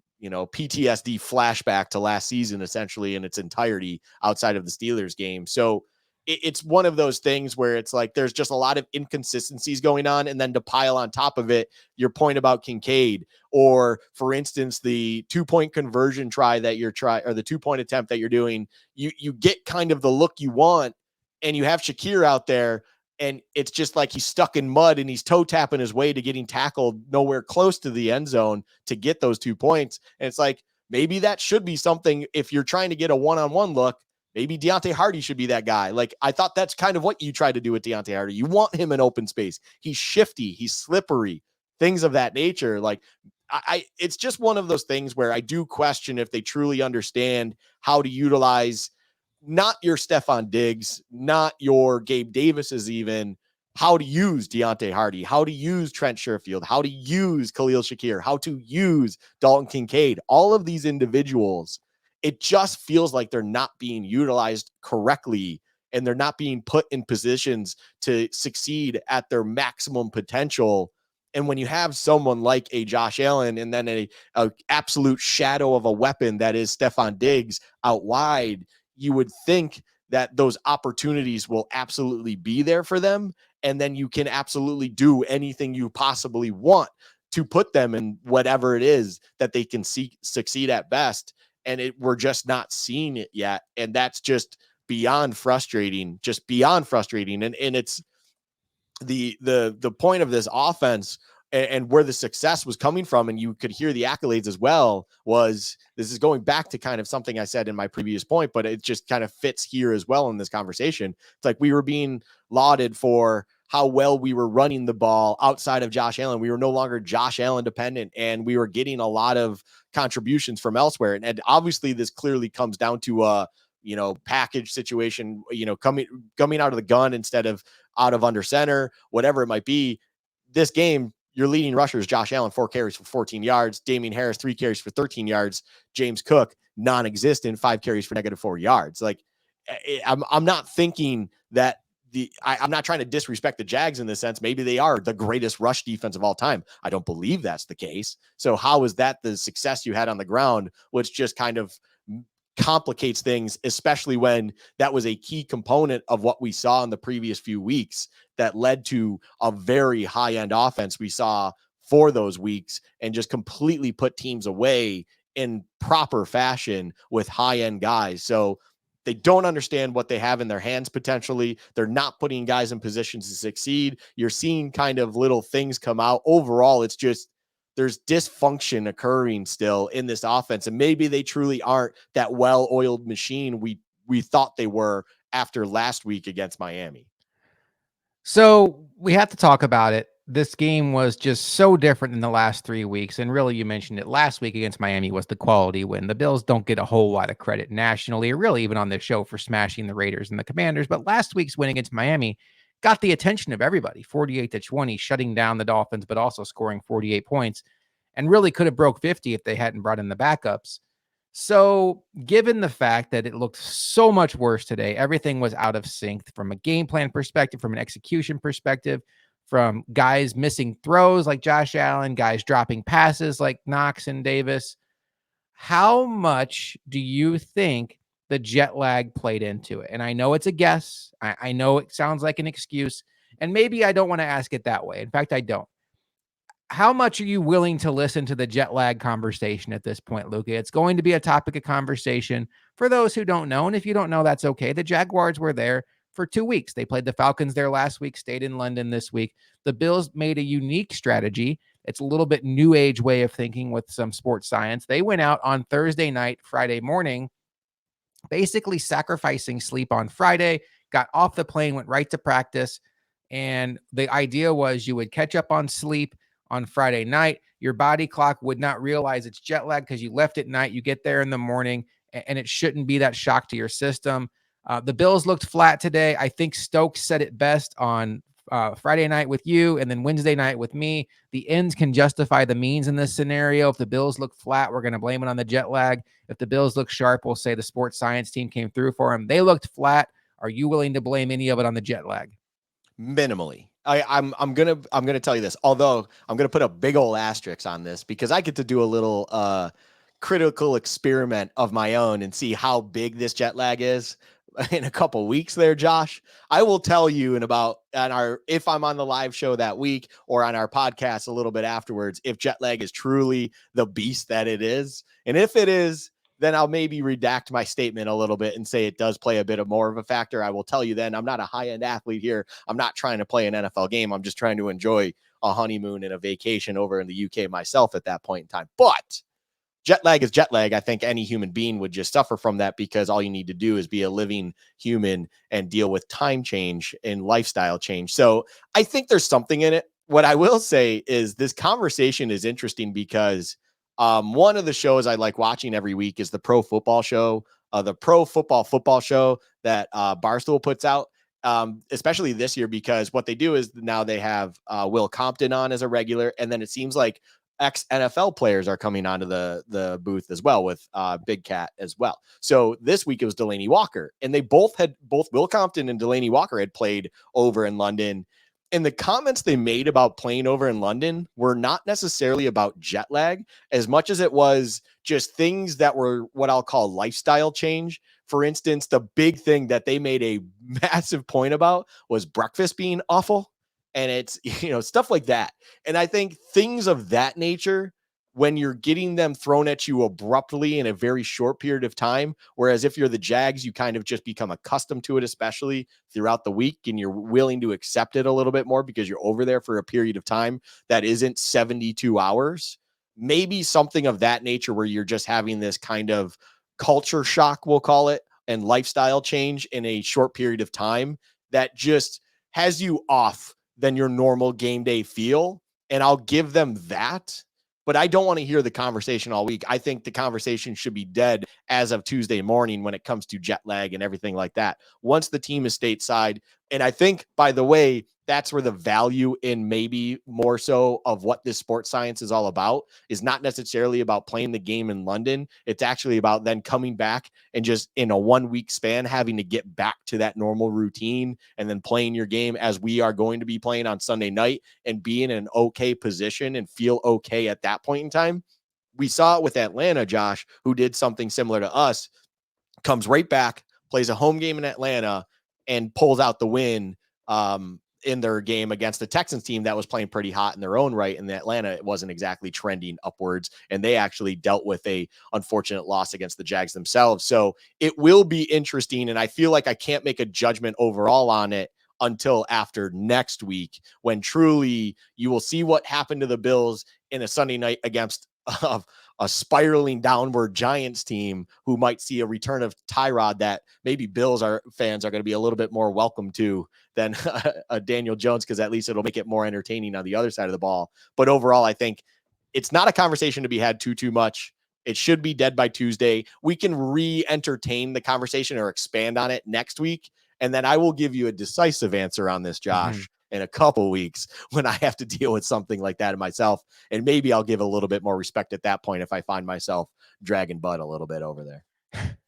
flashback to last season, essentially in its entirety, outside of the Steelers game. So it's one of those things where it's like there's just a lot of inconsistencies going on. And then to pile on top of it, your point about Kincaid, or for instance, the 2-point conversion try that you're trying, or the 2-point attempt that you're doing, you get kind of the look you want, and you have Shakir out there, and it's just like he's stuck in mud and he's toe tapping his way to getting tackled nowhere close to the end zone to get those 2 points. And it's like, maybe that should be something if you're trying to get a one-on-one look. Maybe Deontay Hardy should be that guy. Like, I thought that's kind of what you tried to do with Deontay Hardy. You want him in open space. He's shifty, he's slippery, things of that nature. Like, it's just one of those things where I do question if they truly understand how to utilize not your Stephon Diggs, not your Gabe Davis's, even how to use Deontay Hardy, how to use Trent Sherfield, how to use Khalil Shakir, how to use Dalton Kincaid. All of these individuals, it just feels like they're not being utilized correctly, and they're not being put in positions to succeed at their maximum potential. And when you have someone like a Josh Allen, and then a absolute shadow of a weapon that is Stephon Diggs out wide, you would think that those opportunities will absolutely be there for them. And then you can absolutely do anything you possibly want to put them in whatever it is that they can succeed at best. And we're just not seeing it yet. And that's just beyond frustrating, And it's the point of this offense, and where the success was coming from, and you could hear the accolades as well, was, this is going back to kind of something I said in my previous point, but it just kind of fits here as well in this conversation. It's like we were being lauded for how well we were running the ball outside of Josh Allen. We were no longer Josh Allen dependent, and we were getting a lot of contributions from elsewhere. And obviously this clearly comes down to a package situation, coming out of the gun instead of out of under center, whatever it might be. This game, your leading rushers, Josh Allen, 4 carries for 14 yards. Damian Harris, 3 carries for 13 yards. James Cook, non-existent, 5 carries for -4 yards. Like, I'm not thinking that I'm not trying to disrespect the Jags in this sense. Maybe they are the greatest rush defense of all time. I don't believe that's the case. So how is that the success you had on the ground, which just kind of complicates things, especially when that was a key component of what we saw in the previous few weeks that led to a very high-end offense we saw for those weeks, and just completely put teams away in proper fashion with high-end guys. So they don't understand what they have in their hands potentially. They're not putting guys in positions to succeed. You're seeing kind of little things come out. Overall, it's just, there's dysfunction occurring still in this offense. And maybe they truly aren't that well-oiled machine we thought they were after last week against Miami. So we have to talk about it. This game was just so different in the last 3 weeks. And really, you mentioned it, last week against Miami was the quality win. The Bills don't get a whole lot of credit nationally, or really even on this show, for smashing the Raiders and the Commanders. But last week's win against Miami got the attention of everybody, 48-20, shutting down the Dolphins, but also scoring 48 points, and really could have broke 50 if they hadn't brought in the backups. So, given the fact that it looked so much worse today, everything was out of sync from a game plan perspective, from an execution perspective, from guys missing throws like Josh Allen, guys dropping passes like Knox and Davis. How much do you think the jet lag played into it? And I know it's a guess. I know it sounds like an excuse. And maybe I don't want to ask it that way. In fact, I don't. How much are you willing to listen to the jet lag conversation at this point, Luka? It's going to be a topic of conversation for those who don't know. And if you don't know, that's okay. The Jaguars were there for 2 weeks. They played the Falcons there last week, stayed in London this week. The Bills made a unique strategy. It's a little bit new age way of thinking with some sports science. They went out on Thursday night, Friday morning, basically sacrificing sleep on Friday, got off the plane, went right to practice. And the idea was you would catch up on sleep on Friday night. Your body clock would not realize it's jet lag because you left at night. You get there in the morning, and it shouldn't be that shock to your system. The Bills looked flat today. I think Stokes said it best on Friday night with you, and then Wednesday night with me. The ends can justify the means in this scenario. If the Bills look flat, we're going to blame it on the jet lag. If the Bills look sharp, we'll say the sports science team came through for them. They looked flat. Are you willing to blame any of it on the jet lag? Minimally. I'm gonna tell you this, although I'm gonna put a big old asterisk on this, because I get to do a little critical experiment of my own and see how big this jet lag is. in a couple weeks there, Josh. I will tell you if I'm on the live show that week or on our podcast a little bit afterwards, if jet lag is truly the beast that it is. And if it is, then I'll maybe redact my statement a little bit and say it does play a bit of more of a factor. I will tell you then I'm not a high-end athlete here. I'm not trying to play an NFL game. I'm just trying to enjoy a honeymoon and a vacation over in the UK myself at that point in time. But jet lag is jet lag. I think any human being would just suffer from that because all you need to do is be a living human and deal with time change and lifestyle change. So I think there's something in it. What I will say is this conversation is interesting because one of the shows I like watching every week is the Pro Football Show, the Pro Football Show that Barstool puts out. Especially this year, because what they do is now they have Will Compton on as a regular, and then it seems like ex NFL players are coming onto the booth as well with Big Cat as well. So this week it was Delaney Walker, and they both Will Compton and Delaney Walker had played over in London. And the comments they made about playing over in London were not necessarily about jet lag as much as it was just things that were what I'll call lifestyle change. For instance, the big thing that they made a massive point about was breakfast being awful. And it's, stuff like that. And I think things of that nature, when you're getting them thrown at you abruptly in a very short period of time, whereas if you're the Jags, you kind of just become accustomed to it, especially throughout the week, and you're willing to accept it a little bit more because you're over there for a period of time that isn't 72 hours. Maybe something of that nature where you're just having this kind of culture shock, we'll call it, and lifestyle change in a short period of time that just has you off than your normal game day feel. And I'll give them that. But I don't want to hear the conversation all week. I think the conversation should be dead as of Tuesday morning when it comes to jet lag and everything like that. Once the team is stateside. And I think, by the way, that's where the value in maybe more so of what this sports science is all about is not necessarily about playing the game in London. It's actually about then coming back and just in a 1 week span, having to get back to that normal routine and then playing your game as we are going to be playing on Sunday night and be in an okay position and feel okay at that point in time. We saw it with Atlanta, Josh, who did something similar to us, comes right back, plays a home game in Atlanta, and pulls out the win in their game against the Texans team that was playing pretty hot in their own right. In Atlanta, it wasn't exactly trending upwards, and they actually dealt with a unfortunate loss against the Jags themselves. So it will be interesting, and I feel like I can't make a judgment overall on it until after next week, when truly you will see what happened to the Bills in a Sunday night against a spiraling downward Giants team who might see a return of Tyrod that maybe fans are going to be a little bit more welcome to than a Daniel Jones, because at least it'll make it more entertaining on the other side of the ball. But overall, I think it's not a conversation to be had too much. It should be dead by Tuesday. We can re-entertain the conversation or expand on it next week. And then I will give you a decisive answer on this, Josh, in a couple weeks when I have to deal with something like that myself. And maybe I'll give a little bit more respect at that point if I find myself dragging butt a little bit over there.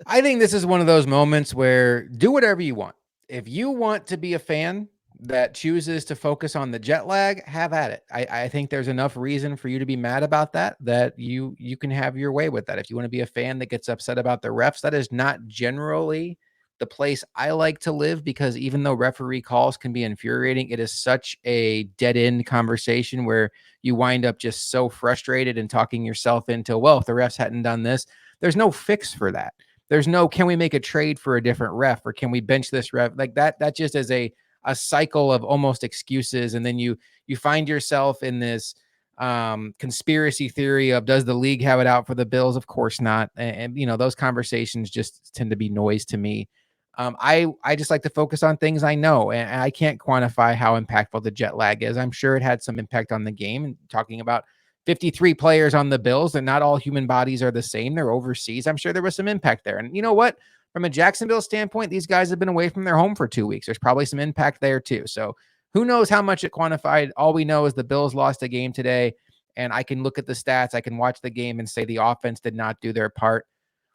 I think this is one of those moments where do whatever you want. If you want to be a fan that chooses to focus on the jet lag, have at it. I think there's enough reason for you to be mad about that you can have your way with that. If you want to be a fan that gets upset about the refs, that is not generally the place I like to live, because even though referee calls can be infuriating, it is such a dead end conversation where you wind up just so frustrated and talking yourself into, well, if the refs hadn't done this, there's no fix for that. There's no, can we make a trade for a different ref, or can we bench this ref? Like that just is a cycle of almost excuses. And then you find yourself in this conspiracy theory of, does the league have it out for the Bills? Of course not. And those conversations just tend to be noise to me. I just like to focus on things I know, and I can't quantify how impactful the jet lag is. I'm sure it had some impact on the game. And talking about 53 players on the Bills, and not all human bodies are the same. They're overseas. I'm sure there was some impact there. And you know what? From a Jacksonville standpoint, these guys have been away from their home for 2 weeks. There's probably some impact there too. So who knows how much it quantified? All we know is the Bills lost a game today, and I can look at the stats. I can watch the game and say the offense did not do their part.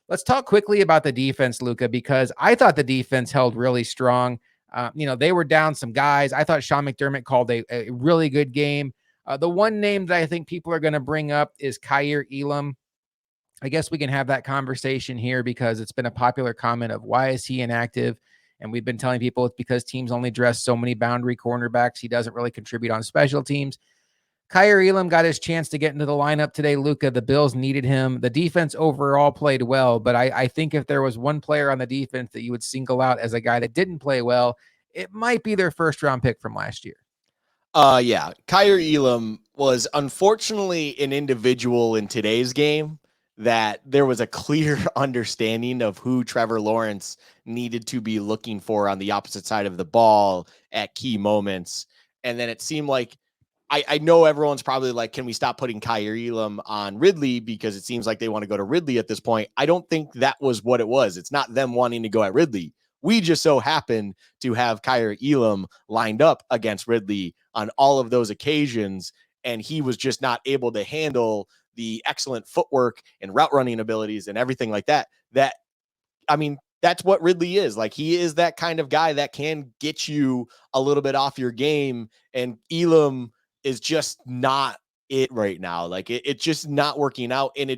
Let's talk quickly about the defense, Luka, because I thought the defense held really strong. They were down some guys. I thought Sean McDermott called a really good game. The one name that I think people are going to bring up is Kaiir Elam. I guess we can have that conversation here because it's been a popular comment of why is he inactive? And we've been telling people it's because teams only dress so many boundary cornerbacks. He doesn't really contribute on special teams. Kyer Elam got his chance to get into the lineup today, Luka. The Bills needed him. The defense overall played well, but I think if there was one player on the defense that you would single out as a guy that didn't play well, it might be their first round pick from last year. Yeah. Kyer Elam was unfortunately an individual in today's game that there was a clear understanding of who Trevor Lawrence needed to be looking for on the opposite side of the ball at key moments. And then it seemed like I know everyone's probably like, can we stop putting Kyer Elam on Ridley? Because it seems like they want to go to Ridley at this point. I don't think that was what it was. It's not them wanting to go at Ridley. We just so happen to have Kyer Elam lined up against Ridley on all of those occasions. And he was just not able to handle the excellent footwork and route running abilities and everything like that. That's what Ridley is. Like, he is that kind of guy that can get you a little bit off your game. And Elam is just not it right now. Like, it's just not working out. And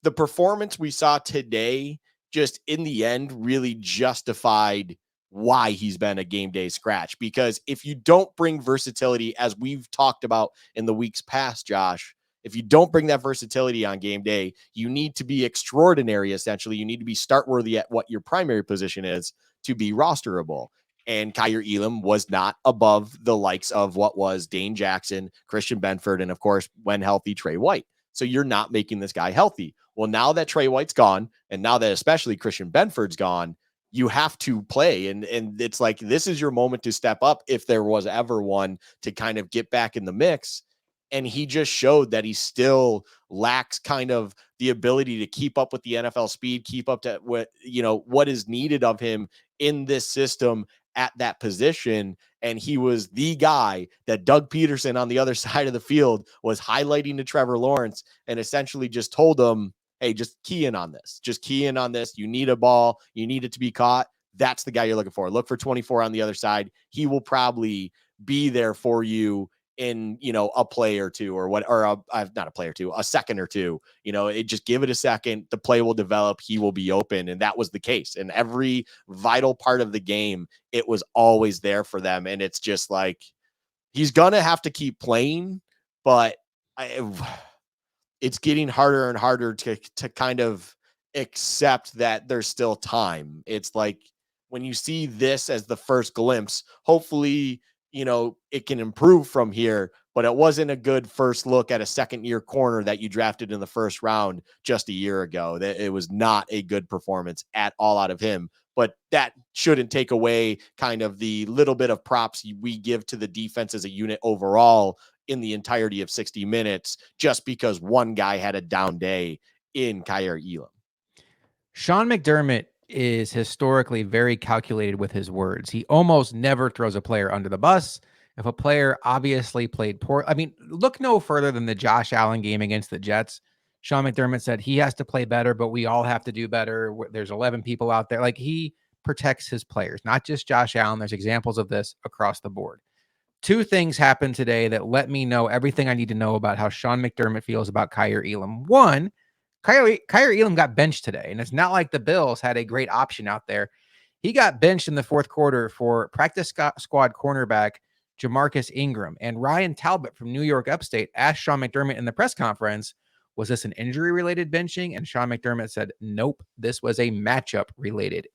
the performance we saw today, just in the end, really justified why he's been a game day scratch. Because if you don't bring versatility, as we've talked about in the weeks past, Josh, if you don't bring that versatility on game day, you need to be extraordinary. Essentially, you need to be start worthy at what your primary position is to be rosterable. And Kyer Elam was not above the likes of what was Dane Jackson, Christian Benford, and of course, when healthy, Trey White. So you're not making this guy healthy. Well, now that Trey White's gone, and now that especially Christian Benford's gone, you have to play. And it's like, this is your moment to step up if there was ever one to kind of get back in the mix. And he just showed that he still lacks kind of the ability to keep up with the NFL speed, keep up to what is needed of him in this system at that position. And he was the guy that Doug Peterson on the other side of the field was highlighting to Trevor Lawrence and essentially just told him, hey, just key in on this. Just key in on this. You need a ball. You need it to be caught. That's the guy you're looking for. Look for 24 on the other side. He will probably be there for you in, a play or two or what, or not a play or two, a second or two, just give it a second. The play will develop. He will be open. And that was the case. And every vital part of the game, it was always there for them. And it's just like, he's going to have to keep playing, but it's getting harder and harder to kind of accept that there's still time. It's like, when you see this as the first glimpse, hopefully, it can improve from here, but it wasn't a good first look at a second-year corner that you drafted in the first round just a year ago. That it was not a good performance at all out of him, but that shouldn't take away kind of the little bit of props we give to the defense as a unit overall in the entirety of 60 minutes, just because one guy had a down day in Kyer Elam. Sean McDermott is historically very calculated with his words. He almost never throws a player under the bus. If a player obviously played poor, look no further than the Josh Allen game against the Jets. Sean McDermott said he has to play better, but we all have to do better. There's 11 people out there. Like, he protects his players, not just Josh Allen. There's examples of this across the board. Two things happened today that let me know everything I need to know about how Sean McDermott feels about Kyer Elam. One, Kyer Elam got benched today, and it's not like the Bills had a great option out there. He got benched in the fourth quarter for practice squad cornerback Jamarcus Ingram. And Ryan Talbot from New York Upstate asked Sean McDermott in the press conference, was this an injury-related benching? And Sean McDermott said, nope, this was a matchup-related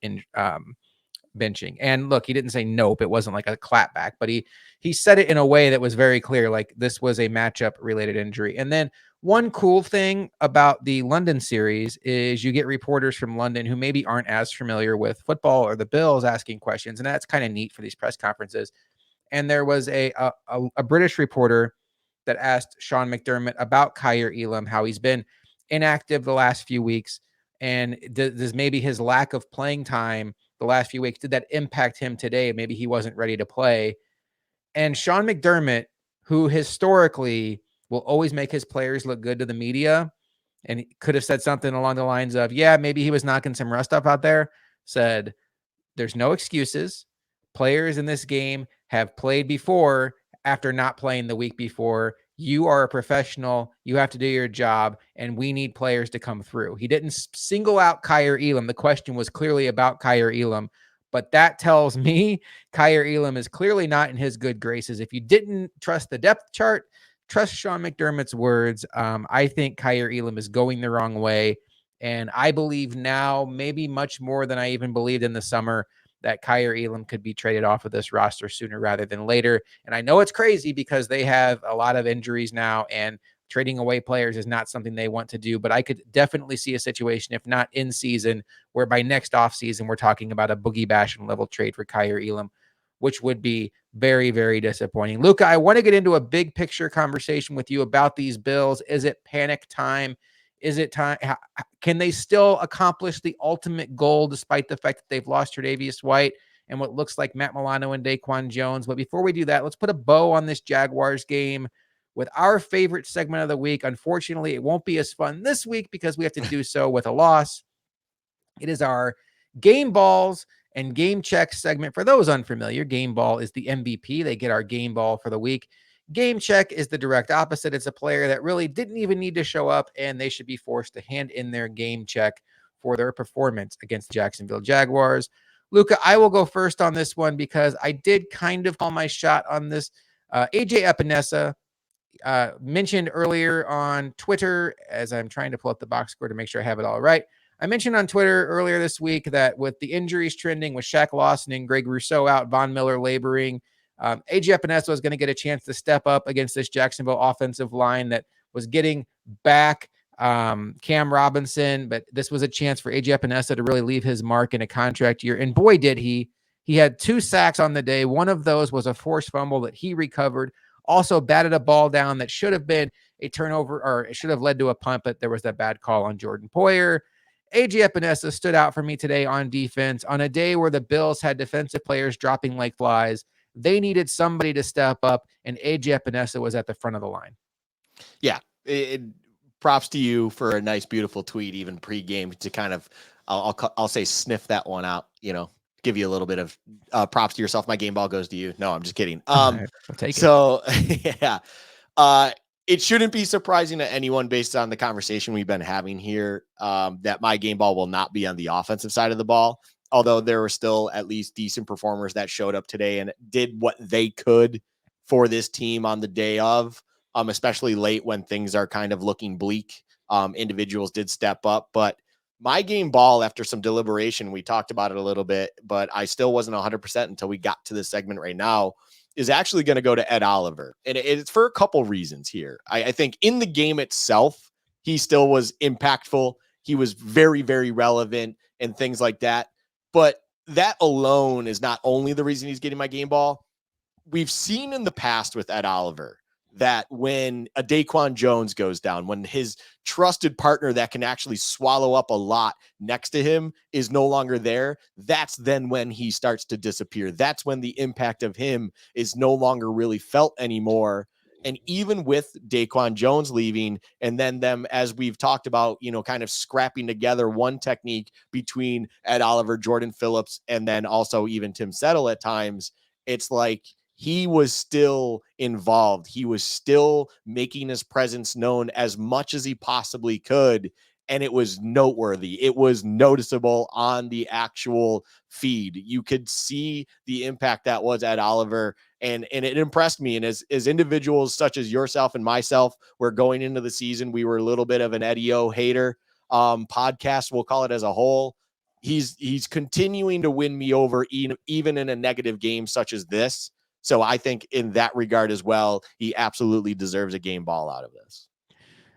benching. And look, he didn't say nope. It wasn't like a clapback, but he said it in a way that was very clear, like this was a matchup related injury. And then one cool thing about the London series is you get reporters from London who maybe aren't as familiar with football or the Bills asking questions. And that's kind of neat for these press conferences. And there was a British reporter that asked Sean McDermott about Kyer Elam, how he's been inactive the last few weeks. And does maybe his lack of playing time the last few weeks, did that impact him today? Maybe he wasn't ready to play. And Sean McDermott, who historically will always make his players look good to the media, and he could have said something along the lines of, yeah, maybe he was knocking some rust up out there, said, there's no excuses. Players in this game have played before after not playing the week before. you are a professional, you have to do your job, and we need players to come through. He didn't single out Kyer Elam. The question was clearly about Kyer Elam, but that tells me Kyer Elam is clearly not in his good graces. If you didn't trust the depth chart, trust Sean McDermott's words. I think Kyer Elam is going the wrong way. And I believe now, maybe much more than I even believed in the summer, that Kyer Elam could be traded off of this roster sooner rather than later. And I know it's crazy because they have a lot of injuries now, and trading away players is not something they want to do. But I could definitely see a situation, if not in season, where by next offseason, we're talking about a Boogie Basham level trade for Kyer Elam, which would be very, very disappointing. Luka, I want to get into a big picture conversation with you about these Bills. Is it panic time? Is it time? Can they still accomplish the ultimate goal despite the fact that they've lost Tre'Davious White and what looks like Matt Milano and Daquan Jones? But before we do that, let's put a bow on this Jaguars game with our favorite segment of the week. Unfortunately, it won't be as fun this week because we have to do so with a loss. It is our game balls and game checks segment. For those unfamiliar, game ball is the MVP. They get our game ball for the week. Game check is the direct opposite. It's a player that really didn't even need to show up, and they should be forced to hand in their game check for their performance against the Jacksonville Jaguars. Luka, I will go first on this one because I did kind of call my shot on this. AJ Epinesa, mentioned earlier on Twitter, as I'm trying to pull up the box score to make sure I have it all right. I mentioned on Twitter earlier this week that with the injuries trending, with Shaq Lawson and Greg Rousseau out, Von Miller laboring, AJ Epinesa was going to get a chance to step up against this Jacksonville offensive line that was getting back Cam Robinson, but this was a chance for AJ Epinesa to really leave his mark in a contract year. And boy, did he. He had 2 sacks on the day. One of those was a forced fumble that he recovered. Also batted a ball down that should have been a turnover, or it should have led to a punt, but there was that bad call on Jordan Poyer. AJ Epinesa stood out for me today on defense on a day where the Bills had defensive players dropping like flies. They needed somebody to step up, and AJ Epinesa was at the front of the line. Yeah. Props to you for a nice, beautiful tweet, even pregame, to kind of, I'll say, sniff that one out, give you a little bit of props to yourself. My game ball goes to you. No, I'm just kidding. I'll take it. So yeah, it shouldn't be surprising to anyone based on the conversation we've been having here, that my game ball will not be on the offensive side of the ball. Although there were still at least decent performers that showed up today and did what they could for this team on the day of, especially late when things are kind of looking bleak. Individuals did step up, but my game ball, after some deliberation, we talked about it a little bit, but I still wasn't 100% until we got to this segment right now, is actually going to go to Ed Oliver. And it's for a couple reasons here. I think in the game itself, he still was impactful. He was very, very relevant and things like that. But that alone is not only the reason he's getting my game ball. We've seen in the past with Ed Oliver that when a Daquan Jones goes down, when his trusted partner that can actually swallow up a lot next to him is no longer there, that's then when he starts to disappear. That's when the impact of him is no longer really felt anymore. And even with Daquan Jones leaving, and then them, as we've talked about, kind of scrapping together one technique between Ed Oliver, Jordan Phillips, and then also even Tim Settle at times, it's like he was still involved. He was still making his presence known as much as he possibly could. And it was noteworthy. It was noticeable on the actual feed. You could see the impact that was at Oliver. And it impressed me. And as individuals such as yourself and myself, we're going into the season, we were a little bit of an Eddie O hater podcast, we'll call it as a whole. He's continuing to win me over even in a negative game such as this. So I think in that regard as well, he absolutely deserves a game ball out of this.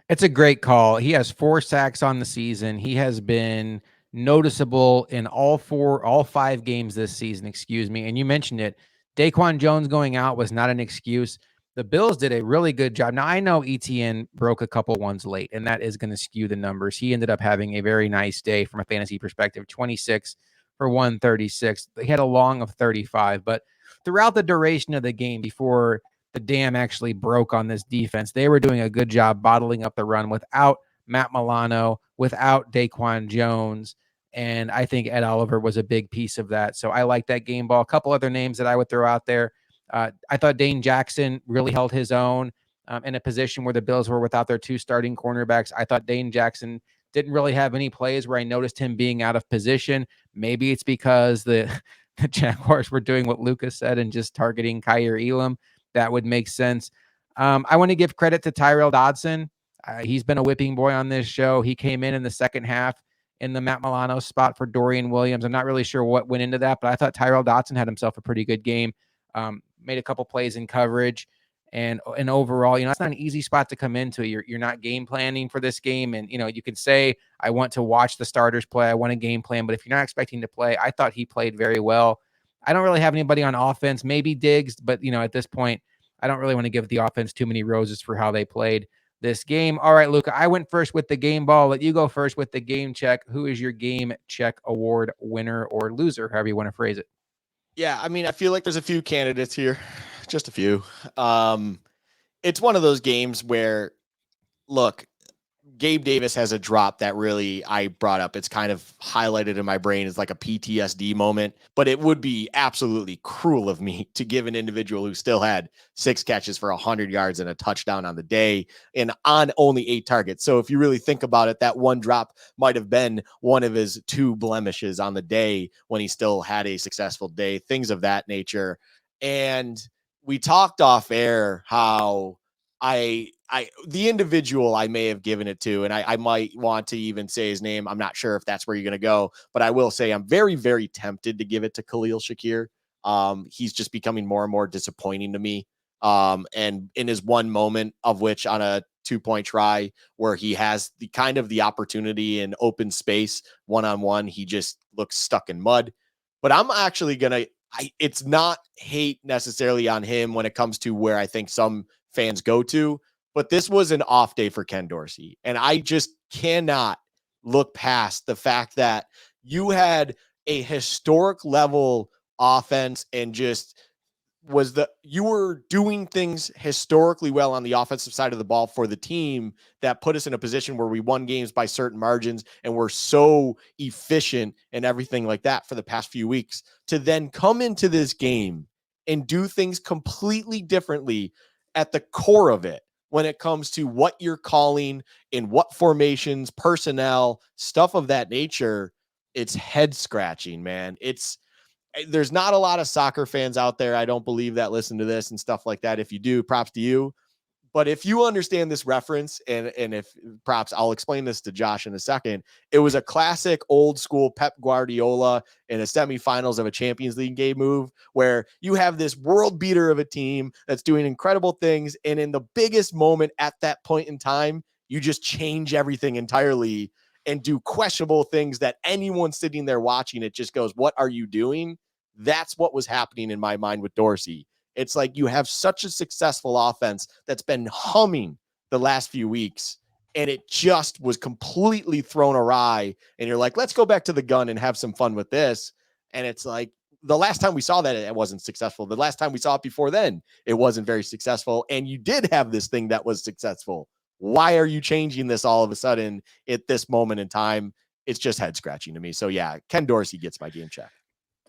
It's a great call. He has 4 sacks on the season. He has been noticeable in all 5 games this season, And you mentioned it. Daquan Jones going out was not an excuse. The Bills did a really good job. Now, I know ETN broke a couple ones late, and that is going to skew the numbers. He ended up having a very nice day from a fantasy perspective, 26 for 136. He had a long of 35, but throughout the duration of the game before the dam actually broke on this defense, they were doing a good job bottling up the run without Matt Milano, without Daquan Jones. And I think Ed Oliver was a big piece of that. So I like that game ball. A couple other names that I would throw out there. I thought Dane Jackson really held his own. in a position where the Bills were without their two starting cornerbacks. I thought Dane Jackson didn't really have any plays where I noticed him being out of position. Maybe it's because the Jaguars were doing what Lucas said and just targeting Kyer Elam. That would make sense. I want to give credit to Tyrell Dodson. He's been a whipping boy on this show. He came in the second half in the Matt Milano spot for Dorian Williams. I'm not really sure what went into that, but I thought Tyrell Dodson had himself a pretty good game. Made a couple plays in coverage. And overall, it's not an easy spot to come into. You're not game planning for this game. And, you can say, I want to watch the starters play. I want a game plan. But if you're not expecting to play, I thought he played very well. I don't really have anybody on offense, maybe Diggs. But, at this point, I don't really want to give the offense too many roses for how they played this game. All right, Luka, I went first with the game ball. Let you go first with the game check. Who is your game check award winner or loser, however you want to phrase it? Yeah, I mean, I feel like there's a few candidates here, just a few. It's one of those games where, look, Gabe Davis has a drop that really I brought up. It's kind of highlighted in my brain as like a PTSD moment, but it would be absolutely cruel of me to give an individual who still had 6 catches for 100 yards and a touchdown on the day and on only 8 targets. So if you really think about it, that one drop might have been one of his 2 blemishes on the day when he still had a successful day, things of that nature. And we talked off air how the individual I may have given it to, and I might want to even say his name. I'm not sure if that's where you're going to go, but I will say I'm very, very tempted to give it to Khalil Shakir. He's just becoming more and more disappointing to me. And in his one moment of which on a 2-point try where he has the kind of the opportunity in open space one-on-one, he just looks stuck in mud. But I'm actually going to, it's not hate necessarily on him when it comes to where I think some fans go to, but this was an off day for Ken Dorsey. And I just cannot look past the fact that you had a historic level offense and just you were doing things historically well on the offensive side of the ball for the team that put us in a position where we won games by certain margins and we're so efficient and everything like that for the past few weeks to then come into this game and do things completely differently at the core of it when it comes to what you're calling in what formations, personnel, stuff of that nature. It's head scratching, man. There's not a lot of soccer fans out there, I don't believe, that listen to this and stuff like that. If you do, props to you. But if you understand this reference, and if props, I'll explain this to Josh in a second. It was a classic old school Pep Guardiola in a semifinals of a Champions League game move where you have this world beater of a team that's doing incredible things. And in the biggest moment at that point in time, you just change everything entirely and do questionable things that anyone sitting there watching it just goes, what are you doing? That's what was happening in my mind with Dorsey. It's like you have such a successful offense that's been humming the last few weeks, and it just was completely thrown awry. And you're like, let's go back to the gun and have some fun with this. And it's like the last time we saw that, it wasn't successful. The last time we saw it before then, it wasn't very successful. And you did have this thing that was successful. Why are you changing this all of a sudden at this moment in time? It's just head scratching to me. So yeah, Ken Dorsey gets my game check.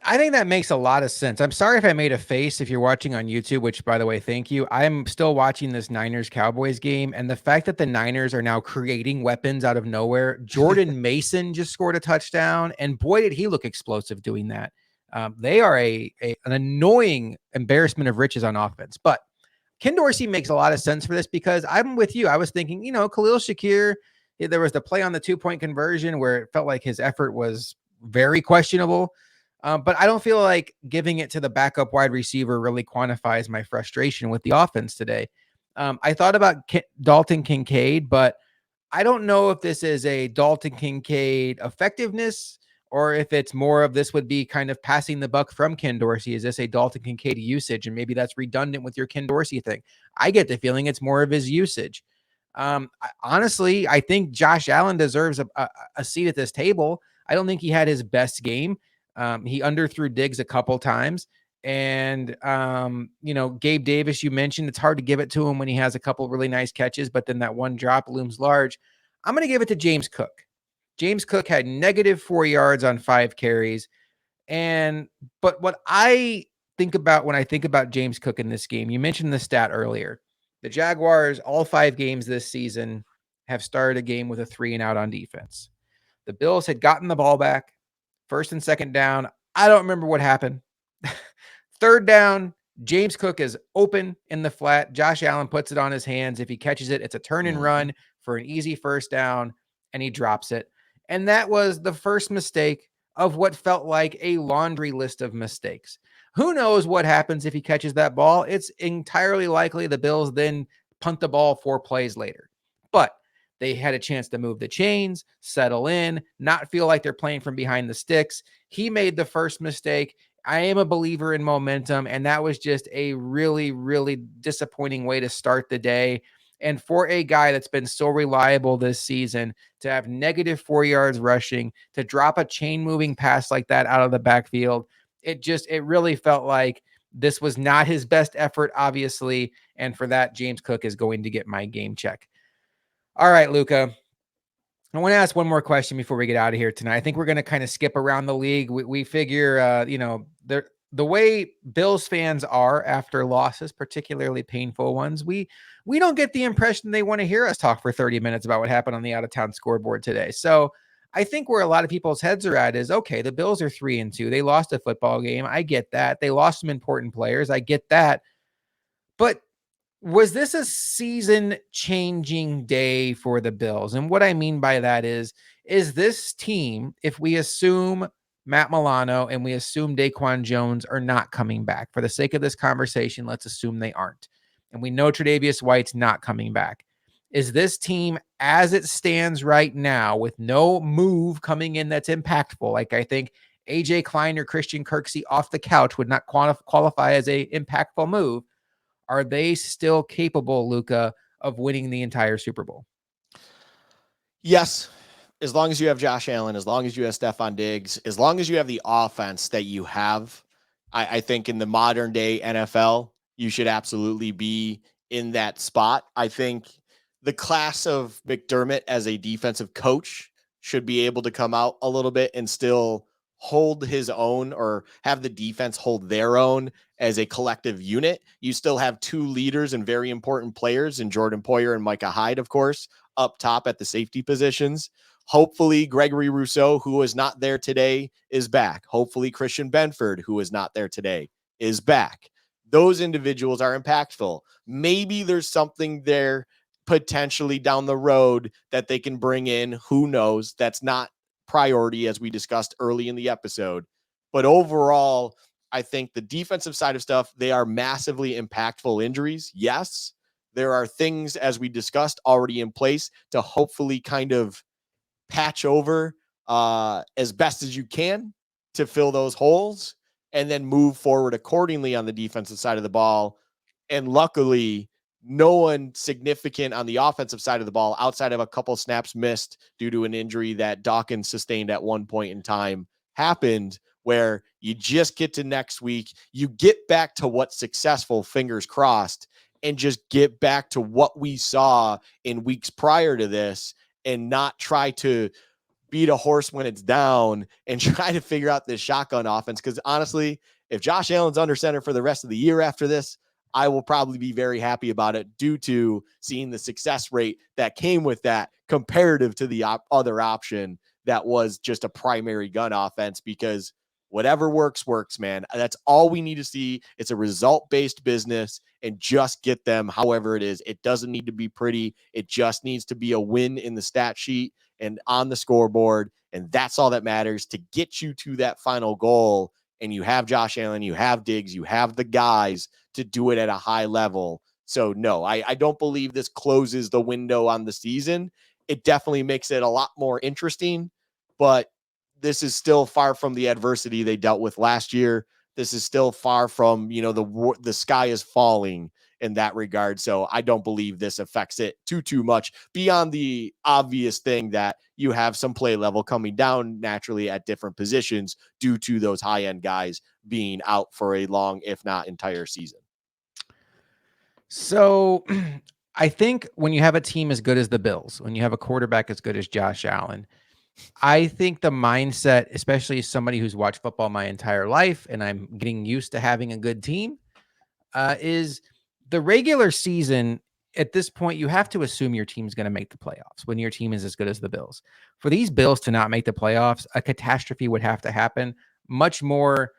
I think that makes a lot of sense. I'm sorry if I made a face if you're watching on YouTube, which, by the way, thank you. I'm still watching this Niners-Cowboys game, and the fact that the Niners are now creating weapons out of nowhere. Jordan Mason just scored a touchdown, and boy, did he look explosive doing that. They are an annoying embarrassment of riches on offense. But Ken Dorsey makes a lot of sense for this because I'm with you. I was thinking, Khalil Shakir, there was the play on the 2-point conversion where it felt like his effort was very questionable. But I don't feel like giving it to the backup wide receiver really quantifies my frustration with the offense today. I thought about Dalton Kincaid, but I don't know if this is a Dalton Kincaid effectiveness or if it's more of this would be kind of passing the buck from Ken Dorsey. Is this a Dalton Kincaid usage? And maybe that's redundant with your Ken Dorsey thing. I get the feeling it's more of his usage. Honestly, I think Josh Allen deserves a seat at this table. I don't think he had his best game. He underthrew Diggs a couple times. And, Gabe Davis, you mentioned it's hard to give it to him when he has a couple really nice catches, but then that one drop looms large. I'm going to give it to James Cook. James Cook had -4 yards on 5 carries. But what I think about when I think about James Cook in this game, you mentioned the stat earlier. The Jaguars, all 5 games this season, have started a game with a 3 and out on defense. The Bills had gotten the ball back, first and second down. I don't remember what happened. Third down, James Cook is open in the flat. Josh Allen puts it on his hands. If he catches it, it's a turn and run for an easy first down, and he drops it. And that was the first mistake of what felt like a laundry list of mistakes. Who knows what happens if he catches that ball? It's entirely likely the Bills then punt the ball 4 plays later. But they had a chance to move the chains, settle in, not feel like they're playing from behind the sticks. He made the first mistake. I am a believer in momentum, and that was just a really, really disappointing way to start the day. And for a guy that's been so reliable this season to have negative 4 yards rushing, to drop a chain moving pass like that out of the backfield, it really felt like this was not his best effort, obviously. And for that, James Cook is going to get my game check. All right, Luka. I want to ask one more question before we get out of here tonight. I think we're going to kind of skip around the league. We figure, the way Bills fans are after losses, particularly painful ones, we don't get the impression they want to hear us talk for 30 minutes about what happened on the out of town scoreboard today. So I think where a lot of people's heads are at is, okay, the Bills are 3-2. They lost a football game. I get that. They lost some important players. I get that. But was this a season-changing day for the Bills? And what I mean by that is this team, if we assume Matt Milano and we assume Daquan Jones are not coming back, for the sake of this conversation, let's assume they aren't. And we know Tre'Davious White's not coming back. Is this team, as it stands right now, with no move coming in that's impactful, like I think AJ Klein or Christian Kirksey off the couch would not qualify as a impactful move, are they still capable, Luka, of winning the entire Super Bowl? Yes. As long as you have Josh Allen, as long as you have Stephon Diggs, as long as you have the offense that you have, I think in the modern day NFL, you should absolutely be in that spot. I think the class of McDermott as a defensive coach should be able to come out a little bit and still hold his own or have the defense hold their own as a collective unit. You still have 2 leaders and very important players in Jordan Poyer and Micah Hyde, of course, up top at the safety positions. Hopefully, Gregory Rousseau, who is not there today, is back. Hopefully, Christian Benford, who is not there today, is back. Those individuals are impactful. Maybe there's something there potentially down the road that they can bring in. Who knows? That's not priority, as we discussed early in the episode. But overall, I think the defensive side of stuff, they are massively impactful injuries. Yes, there are things, as we discussed, already in place to hopefully kind of patch over as best as you can to fill those holes and then move forward accordingly on the defensive side of the ball. And luckily, no one significant on the offensive side of the ball outside of a couple snaps missed due to an injury that Dawkins sustained at one point in time happened, where you just get to next week, you get back to what's successful, fingers crossed, and just get back to what we saw in weeks prior to this and not try to beat a horse when it's down and try to figure out this shotgun offense. Because honestly, if Josh Allen's under center for the rest of the year after this, I will probably be very happy about it due to seeing the success rate that came with that comparative to the other option that was just a primary gun offense. Because whatever works, man. That's all we need to see. It's a result-based business, and just get them however it is. It doesn't need to be pretty. It just needs to be a win in the stat sheet and on the scoreboard. And that's all that matters to get you to that final goal. And you have Josh Allen, you have Diggs, you have the guys to do it at a high level. So no, I don't believe this closes the window on the season. It definitely makes it a lot more interesting, but this is still far from the adversity they dealt with last year. This is still far from, the sky is falling in that regard. So I don't believe this affects it too much beyond the obvious thing that you have some play level coming down naturally at different positions due to those high end guys being out for a long, if not entire season. So I think when you have a team as good as the Bills, when you have a quarterback as good as Josh Allen, I think the mindset, especially as somebody who's watched football my entire life and I'm getting used to having a good team, is the regular season at this point, you have to assume your team's going to make the playoffs when your team is as good as the Bills. For these Bills to not make the playoffs, a catastrophe would have to happen. Much more.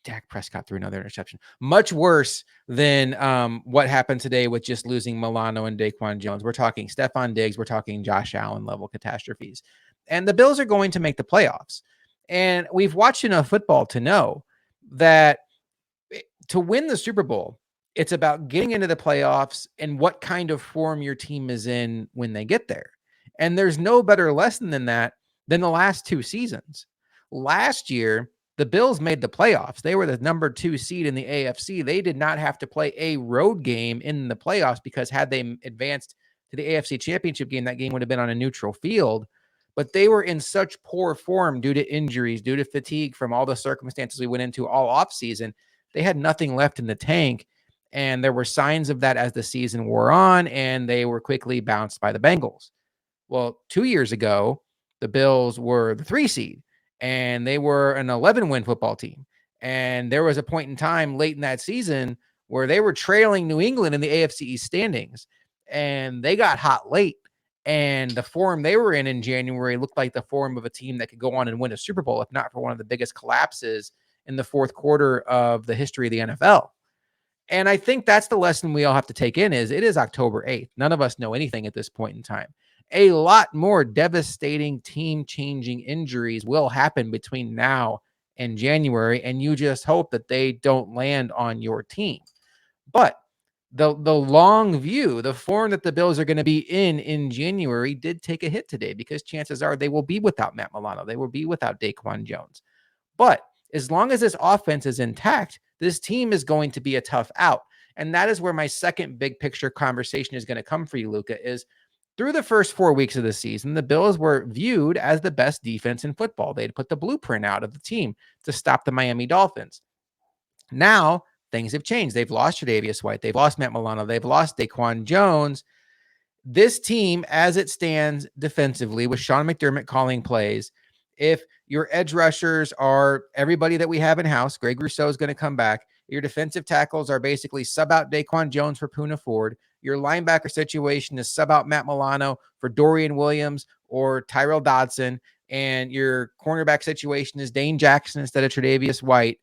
Dak Prescott threw another interception. Much worse than what happened today with just losing Milano and Daquan Jones. We're talking Stephon Diggs. We're talking Josh Allen level catastrophes. And the Bills are going to make the playoffs. And we've watched enough football to know that to win the Super Bowl, it's about getting into the playoffs and what kind of form your team is in when they get there. And there's no better lesson than that than the last two seasons. Last year, the Bills made the playoffs. They were the number 2 seed in the AFC. They did not have to play a road game in the playoffs because had they advanced to the AFC Championship game, that game would have been on a neutral field. But they were in such poor form due to injuries, due to fatigue from all the circumstances we went into all offseason. They had nothing left in the tank. And there were signs of that as the season wore on, and they were quickly bounced by the Bengals. Well, 2 years ago, the Bills were the 3 seed, and they were an 11-win football team. And there was a point in time late in that season where they were trailing New England in the AFC East standings, and they got hot late. And the form they were in January looked like the form of a team that could go on and win a Super Bowl, if not for one of the biggest collapses in the fourth quarter of the history of the NFL. And I think that's the lesson we all have to take in is it is October 8th. None of us know anything at this point in time. A lot more devastating team-changing injuries will happen between now and January, and you just hope that they don't land on your team. But the long view, the form that the Bills are going to be in January did take a hit today because chances are they will be without Matt Milano. They will be without Daquan Jones. But as long as this offense is intact, this team is going to be a tough out. And that is where my second big picture conversation is going to come for you, Luka, is through the first 4 weeks of the season, the Bills were viewed as the best defense in football. They'd put the blueprint out of the team to stop the Miami Dolphins. Now, things have changed. They've lost Tre'Davious White. They've lost Matt Milano. They've lost Daquan Jones. This team, as it stands defensively, with Sean McDermott calling plays, if your edge rushers are everybody that we have in house, Greg Rousseau is going to come back. Your defensive tackles are basically sub out Daquan Jones for Poona Ford. Your linebacker situation is sub out Matt Milano for Dorian Williams or Tyrell Dodson. And your cornerback situation is Dane Jackson instead of Tre'Davious White.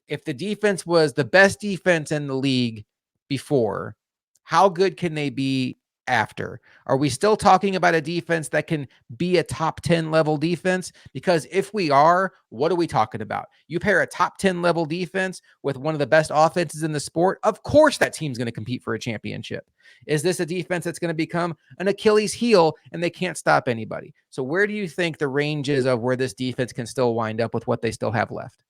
If the defense was the best defense in the league before, how good can they be after? Are we still talking about a defense that can be a top 10 level defense? Because if we are, what are we talking about? You pair a top 10 level defense with one of the best offenses in the sport, of course that team's going to compete for a championship. Is this a defense that's going to become an Achilles heel and they can't stop anybody? So where do you think the range is of where this defense can still wind up with what they still have left?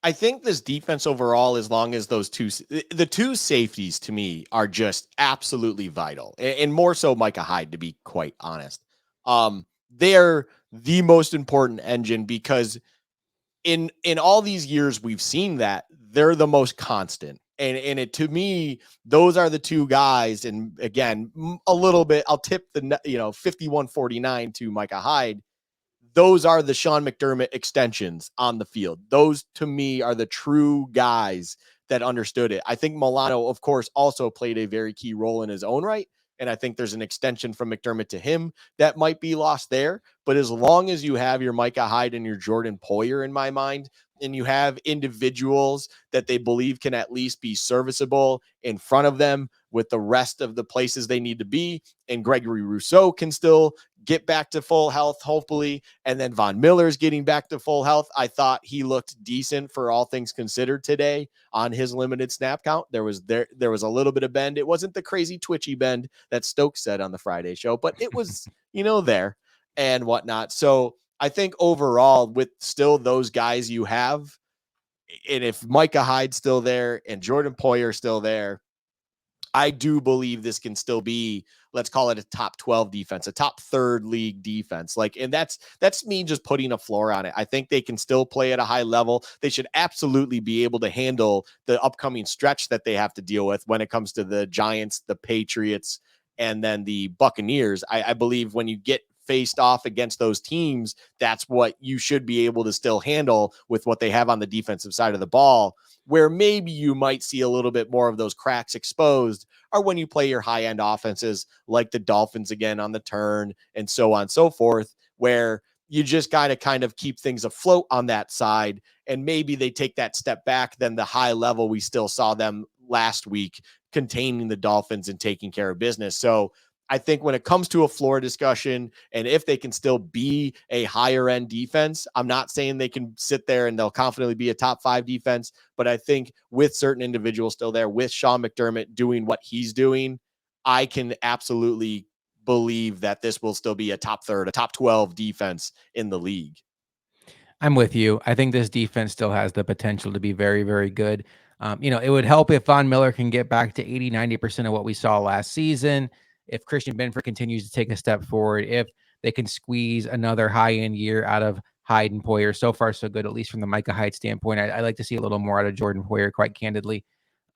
I think this defense overall, as long as the two safeties to me are just absolutely vital, and more so Micah Hyde, to be quite honest. They're the most important engine because in all these years we've seen that they're the most constant. And it, to me, those are the two guys. And again, a little bit, I'll tip the 51-49 to Micah Hyde. Those are the Sean McDermott extensions on the field. Those, to me, are the true guys that understood it. I think Milano, of course, also played a very key role in his own right. And I think there's an extension from McDermott to him that might be lost there. But as long as you have your Micah Hyde and your Jordan Poyer, in my mind, and you have individuals that they believe can at least be serviceable in front of them with the rest of the places they need to be, and Gregory Rousseau can still get back to full health, hopefully, and then Von Miller's getting back to full health. I thought he looked decent for all things considered today on his limited snap count. There was a little bit of bend. It wasn't the crazy twitchy bend that Stokes said on the Friday show, but it was, there and whatnot. So I think overall, with still those guys you have, and if Micah Hyde's still there and Jordan Poyer still there, I do believe this can still be, let's call it a top 12 defense, a top third league defense. And that's me just putting a floor on it. I think they can still play at a high level. They should absolutely be able to handle the upcoming stretch that they have to deal with when it comes to the Giants, the Patriots, and then the Buccaneers. I believe when you get faced off against those teams, that's what you should be able to still handle with what they have on the defensive side of the ball. Where maybe you might see a little bit more of those cracks exposed are when you play your high end offenses like the Dolphins again on the turn and so on and so forth, where you just got to kind of keep things afloat on that side. And maybe they take that step back, then the high level we still saw them last week containing the Dolphins and taking care of business. So I think when it comes to a floor discussion, and if they can still be a higher end defense, I'm not saying they can sit there and they'll confidently be a top 5 defense, but I think with certain individuals still there, with Sean McDermott doing what he's doing, I can absolutely believe that this will still be a top third, a top 12 defense in the league. I'm with you. I think this defense still has the potential to be very, very good. It would help if Von Miller can get back to 80, 90% of what we saw last season. If Christian Benford continues to take a step forward, if they can squeeze another high-end year out of Hyde and Poyer. So far, so good, at least from the Micah Hyde standpoint. I'd like to see a little more out of Jordan Poyer, quite candidly.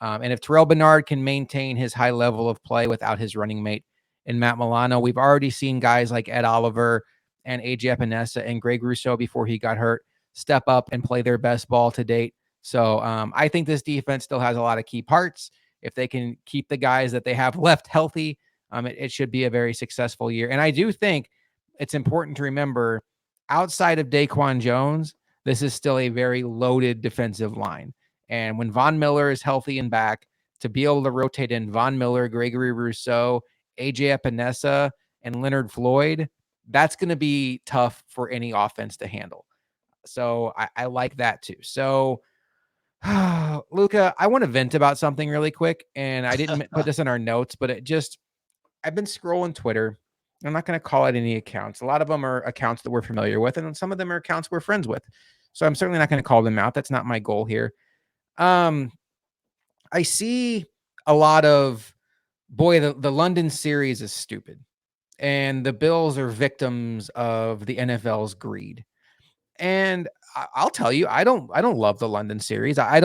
And if Terrell Bernard can maintain his high level of play without his running mate in Matt Milano, we've already seen guys like Ed Oliver and AJ Epinesa and Greg Rousseau before he got hurt step up and play their best ball to date. So I think this defense still has a lot of key parts. If they can keep the guys that they have left healthy, it should be a very successful year. And I do think it's important to remember, outside of Daquan Jones, this is still a very loaded defensive line. And when Von Miller is healthy and back, to be able to rotate in Von Miller, Gregory Rousseau, AJ Epinesa, and Leonard Floyd, that's going to be tough for any offense to handle. So I like that too. So, Luka, I want to vent about something really quick. And I didn't put this in our notes, but I've been scrolling Twitter. I'm not going to call it any accounts. A lot of them are accounts that we're familiar with, and some of them are accounts we're friends with. So I'm certainly not going to call them out. That's not my goal here. I see a lot of, boy, the London series is stupid. And the Bills are victims of the NFL's greed. And I'll tell you, I don't love the London series. I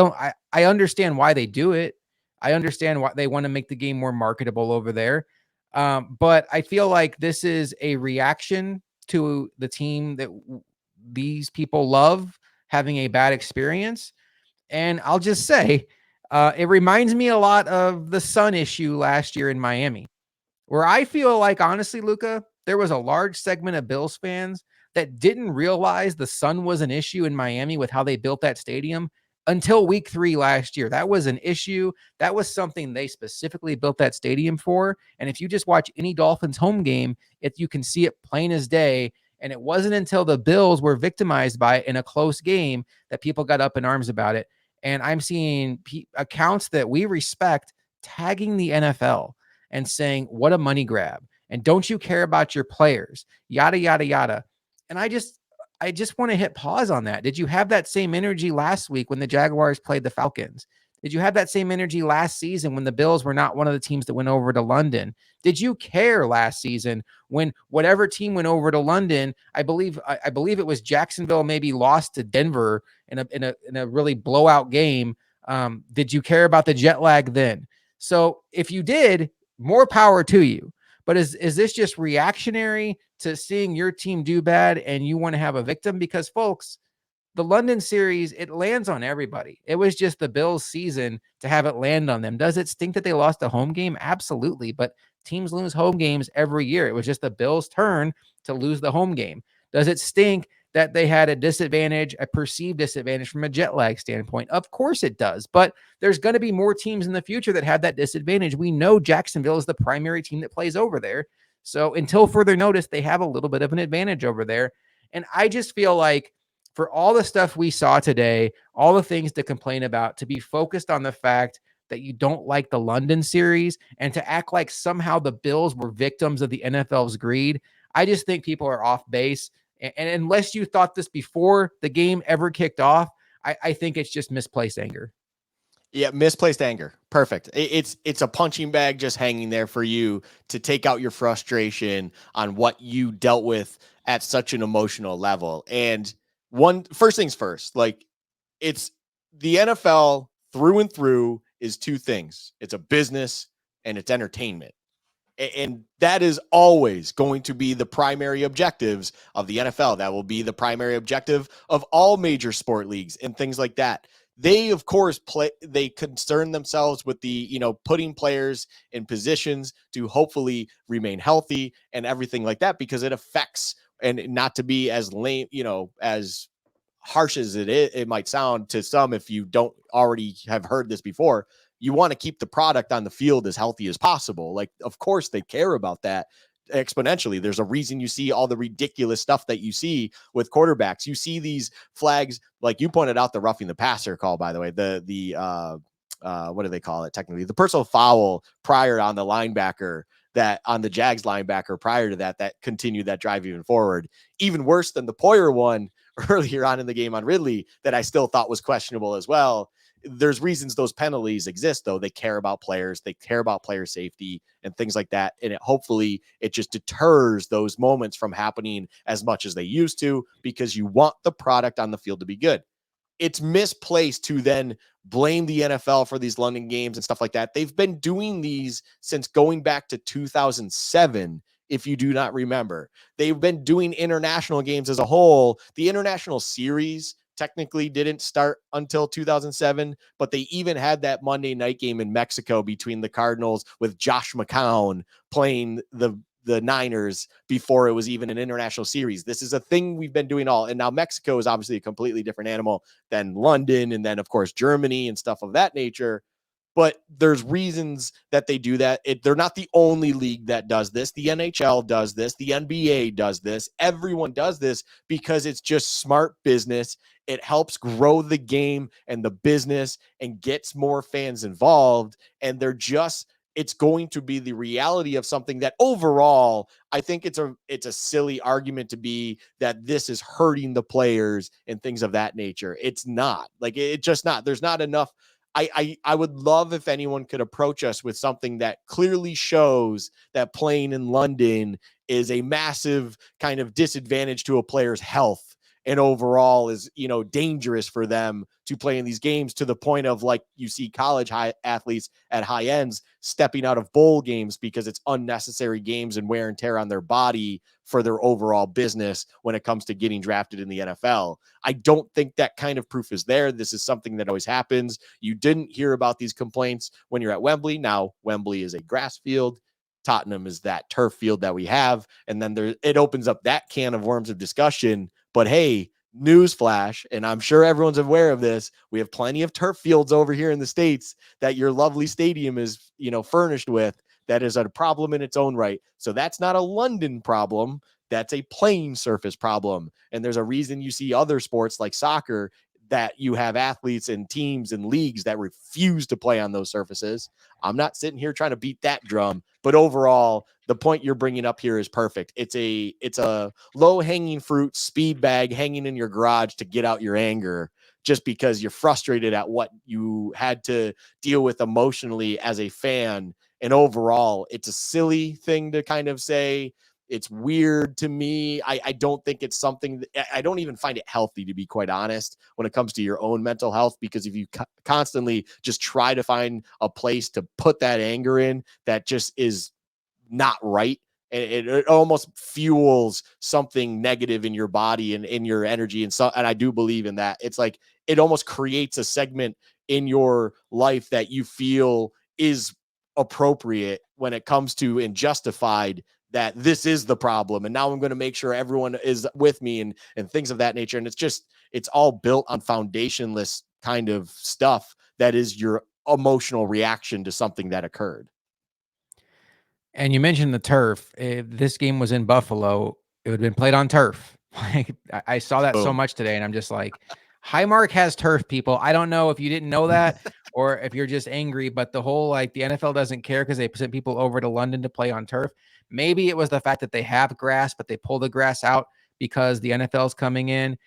understand why they do it. I understand why they want to make the game more marketable over there. But I feel like this is a reaction to the team that these people love having a bad experience. And I'll just say, it reminds me a lot of the sun issue last year in Miami, where I feel like, honestly, Luka, there was a large segment of Bills fans that didn't realize the sun was an issue in Miami with how they built that stadium until week 3 last year. That was an issue. That was something they specifically built that stadium for. And if you just watch any Dolphins home game, you can see it plain as day. And it wasn't until the Bills were victimized by it in a close game that people got up in arms about it. And I'm seeing accounts that we respect tagging the NFL and saying, what a money grab. And don't you care about your players? Yada, yada, yada. And I just want to hit pause on that. Did you have that same energy last week when the Jaguars played the Falcons? Did you have that same energy last season when the Bills were not one of the teams that went over to London? Did you care last season when whatever team went over to London? I believe it was Jacksonville maybe lost to Denver in a really blowout game. Did you care about the jet lag then? So if you did, more power to you. But is this just reactionary to seeing your team do bad and you want to have a victim? Because, folks, the London series, it lands on everybody. It was just the Bills' season to have it land on them. Does it stink that they lost a home game? Absolutely. But teams lose home games every year. It was just the Bills' turn to lose the home game. Does it stink that they had a disadvantage, a perceived disadvantage from a jet lag standpoint? Of course it does. But there's going to be more teams in the future that have that disadvantage. We know Jacksonville is the primary team that plays over there. So until further notice, they have a little bit of an advantage over there. And I just feel like, for all the stuff we saw today, all the things to complain about, to be focused on the fact that you don't like the London series and to act like somehow the Bills were victims of the NFL's greed, I just think people are off base. And unless you thought this before the game ever kicked off, I think it's just misplaced anger. Yeah, misplaced anger. Perfect. It's a punching bag just hanging there for you to take out your frustration on what you dealt with at such an emotional level. And first things first, like, it's the NFL through and through is two things. It's a business and it's entertainment. And that is always going to be the primary objectives of the NFL. That will be the primary objective of all major sport leagues and things like that. They, of course, they concern themselves with the, putting players in positions to hopefully remain healthy and everything like that, because it affects, and not to be as lame, as harsh as it might sound to some, if you don't already have heard this before, you want to keep the product on the field as healthy as possible. Like, of course, they care about that exponentially. There's a reason you see all the ridiculous stuff that you see with quarterbacks. You see these flags, like you pointed out, the roughing the passer call, by the way, what do they call it technically? The personal foul prior on the linebacker, that on the Jags linebacker prior to that continued that drive even forward. Even worse than the Poyer one earlier on in the game on Ridley that I still thought was questionable as well. There's reasons those penalties exist, though. They care about players, they care about player safety and things like that. And hopefully it just deters those moments from happening as much as they used to, because you want the product on the field to be good. It's misplaced to then blame the NFL for these London games and stuff like that. They've been doing these since going back to 2007. If you do not remember, they've been doing international games as a whole. The international series technically didn't start until 2007, but they even had that Monday night game in Mexico between the Cardinals with Josh McCown playing the Niners before it was even an international series. This is a thing we've been doing all. And now Mexico is obviously a completely different animal than London, and then of course Germany and stuff of that nature. But there's reasons that they do that. They're not the only league that does this. The NHL does this. The NBA does this. Everyone does this because it's just smart business. It helps grow the game and the business and gets more fans involved. And it's going to be the reality of something that overall, I think it's a silly argument to be that this is hurting the players and things of that nature. It's not. Like, it's just not. There's not enough. I would love if anyone could approach us with something that clearly shows that playing in London is a massive kind of disadvantage to a player's health and overall is, dangerous for them to play in these games, to the point of, like, you see college high athletes at high ends stepping out of bowl games because it's unnecessary games and wear and tear on their body for their overall business when it comes to getting drafted in the NFL. I don't think that kind of proof is there. This is something that always happens. You didn't hear about these complaints when you're at Wembley. Now, Wembley is a grass field. Tottenham is that turf field that we have. And then it opens up that can of worms of discussion. But hey, newsflash, and I'm sure everyone's aware of this, we have plenty of turf fields over here in the States that your lovely stadium is, furnished with. That is a problem in its own right. So that's not a London problem. That's a playing surface problem. And there's a reason you see other sports like soccer that you have athletes and teams and leagues that refuse to play on those surfaces. I'm not sitting here trying to beat that drum, but overall, the point you're bringing up here is perfect. It's a low hanging fruit speed bag hanging in your garage to get out your anger, just because you're frustrated at what you had to deal with emotionally as a fan. And overall, it's a silly thing to kind of say. It's weird to me. I don't think it's something I don't even find it healthy, to be quite honest, when it comes to your own mental health, because if you constantly just try to find a place to put that anger in, that just is not right. And it almost fuels something negative in your body and in your energy. And I do believe in that. It's like, it almost creates a segment in your life that you feel is appropriate when it comes to and justified, that this is the problem. And now I'm going to make sure everyone is with me and things of that nature. And it's all built on foundationless kind of stuff that is your emotional reaction to something that occurred. And you mentioned the turf. If this game was in Buffalo, it would have been played on turf. Like, I saw that so Boom. much today, and I'm just like, Highmark has turf, people. I don't know if you didn't know that or if you're just angry, but the whole, like, the NFL doesn't care because they sent people over to London to play on turf. Maybe it was the fact that they have grass, but they pull the grass out because the NFL's coming in.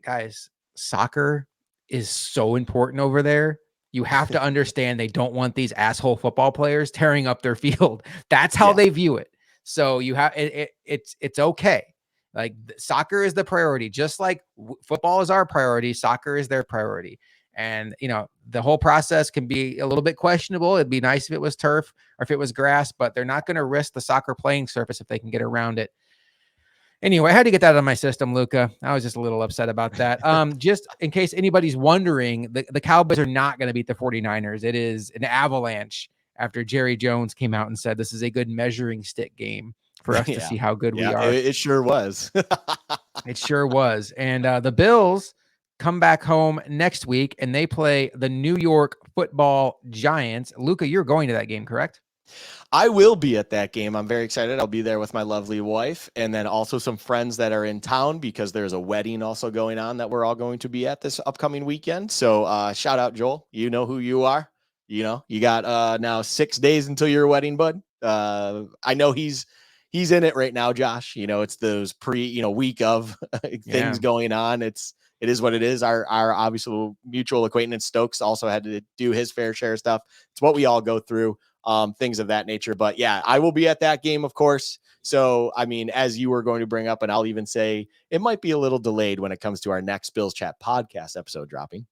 Guys, soccer is so important over there. You have to understand they don't want these asshole football players tearing up their field. That's how Yeah. they view it. So you have it's okay. Like, soccer is the priority, just like football is our priority, soccer is their priority. And, the whole process can be a little bit questionable. It'd be nice if it was turf or if it was grass, but they're not going to risk the soccer playing surface if they can get around it. Anyway, I had to get that out of my system, Luka. I was just a little upset about that. Just in case anybody's wondering, the Cowboys are not going to beat the 49ers. It is an avalanche after Jerry Jones came out and said this is a good measuring stick game for us to Yeah. see how good we Yeah, are. it sure was. It sure was. And the Bills come back home next week and they play the New York Football Giants. Luka, you're going to that game, correct? I will be at that game. I'm very excited. I'll be there with my lovely wife and then also some friends that are in town because there's a wedding also going on that we're all going to be at this upcoming weekend. So shout out, Joel. You know who you are. You got now 6 days until your wedding, bud. I know he's in it right now, Josh. It's those week of things going on. It is what it is. Our obviously mutual acquaintance Stokes also had to do his fair share of stuff. It's what we all go through. Things of that nature. But yeah, I will be at that game, of course. So, I mean, as you were going to bring up, and I'll even say it might be a little delayed when it comes to our next Bills Chat podcast episode dropping.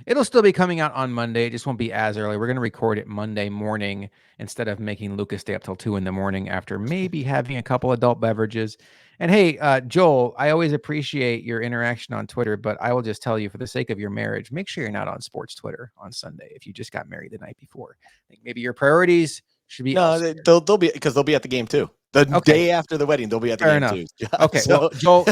It'll still be coming out on Monday. It just won't be as early. We're going to record it Monday morning instead of making Lucas stay up till 2 a.m. after maybe having a couple adult beverages. And hey, Joel, I always appreciate your interaction on Twitter, but I will just tell you for the sake of your marriage, make sure you're not on sports Twitter on Sunday if you just got married the night before. I think maybe your priorities should be No, elsewhere. they'll be because they'll be at the game too. The day after the wedding, they'll be at the Fair game enough. too. Okay, So, well, Joel,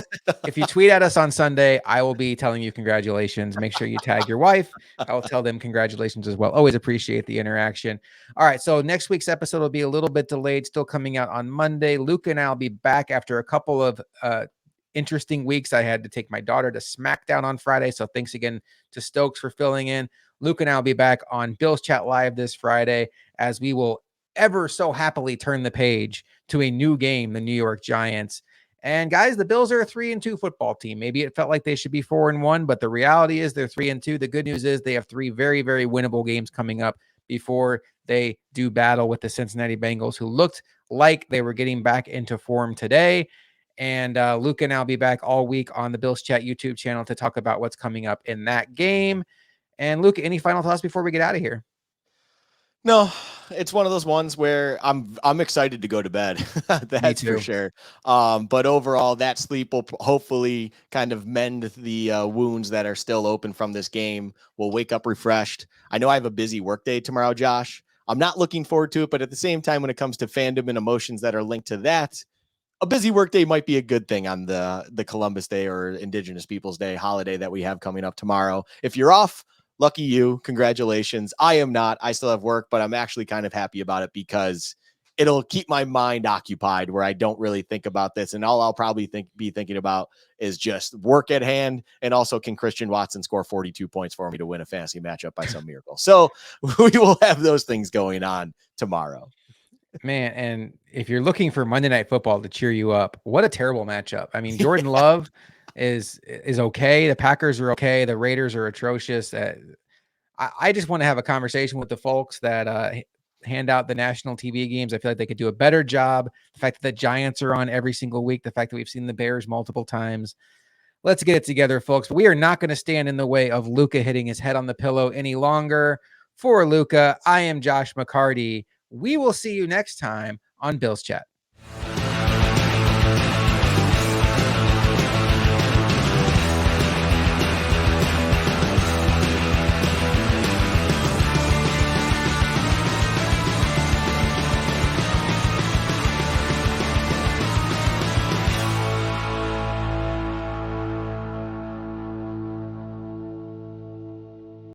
if you tweet at us on Sunday, I will be telling you congratulations. Make sure you tag your wife. I will tell them congratulations as well. Always appreciate the interaction. All right, so next week's episode will be a little bit delayed, still coming out on Monday. Luke and I will be back after a couple of interesting weeks. I had to take my daughter to SmackDown on Friday, so thanks again to Stokes for filling in. Luke and I will be back on Bills Chat Live this Friday as we will ever so happily turn the page to a new game, the New York Giants. And guys, the Bills are a 3-2 football team. Maybe it felt like they should be 4-1, but the reality is they're 3-2. The good news is they have 3 very, very winnable games coming up before they do battle with the Cincinnati Bengals, who looked like they were getting back into form today. And Luke and I'll be back all week on the Bills Chat YouTube channel to talk about what's coming up in that game. And Luke, any final thoughts before we get out of here? no, it's one of those ones where I'm excited to go to bed. That's for sure. But overall, that sleep will hopefully kind of mend the wounds that are still open from this game. We'll wake up refreshed. I know I have a busy workday tomorrow, Josh. I'm not looking forward to it, but at the same time, when it comes to fandom and emotions that are linked to that, a busy workday might be a good thing on the Columbus Day or Indigenous Peoples Day holiday that we have coming up tomorrow. If you're off, lucky you. Congratulations. I am not. I still have work, but I'm actually kind of happy about it because it'll keep my mind occupied where I don't really think about this. And all I'll probably be thinking about is just work at hand. And also, can Christian Watson score 42 points for me to win a fantasy matchup by some miracle? So we will have those things going on tomorrow. Man, and if you're looking for Monday Night Football to cheer you up, what a terrible matchup. I mean, Jordan Love is okay. The Packers are okay. The Raiders are atrocious. I just want to have a conversation with the folks that hand out the national TV games. I feel like they could do a better job. The fact that the Giants are on every single week, the fact that we've seen the Bears multiple times. Let's get it together, folks. We are not going to stand in the way of Luka hitting his head on the pillow any longer. For Luka, I am Josh McCarty. We will see you next time on Bills Chat.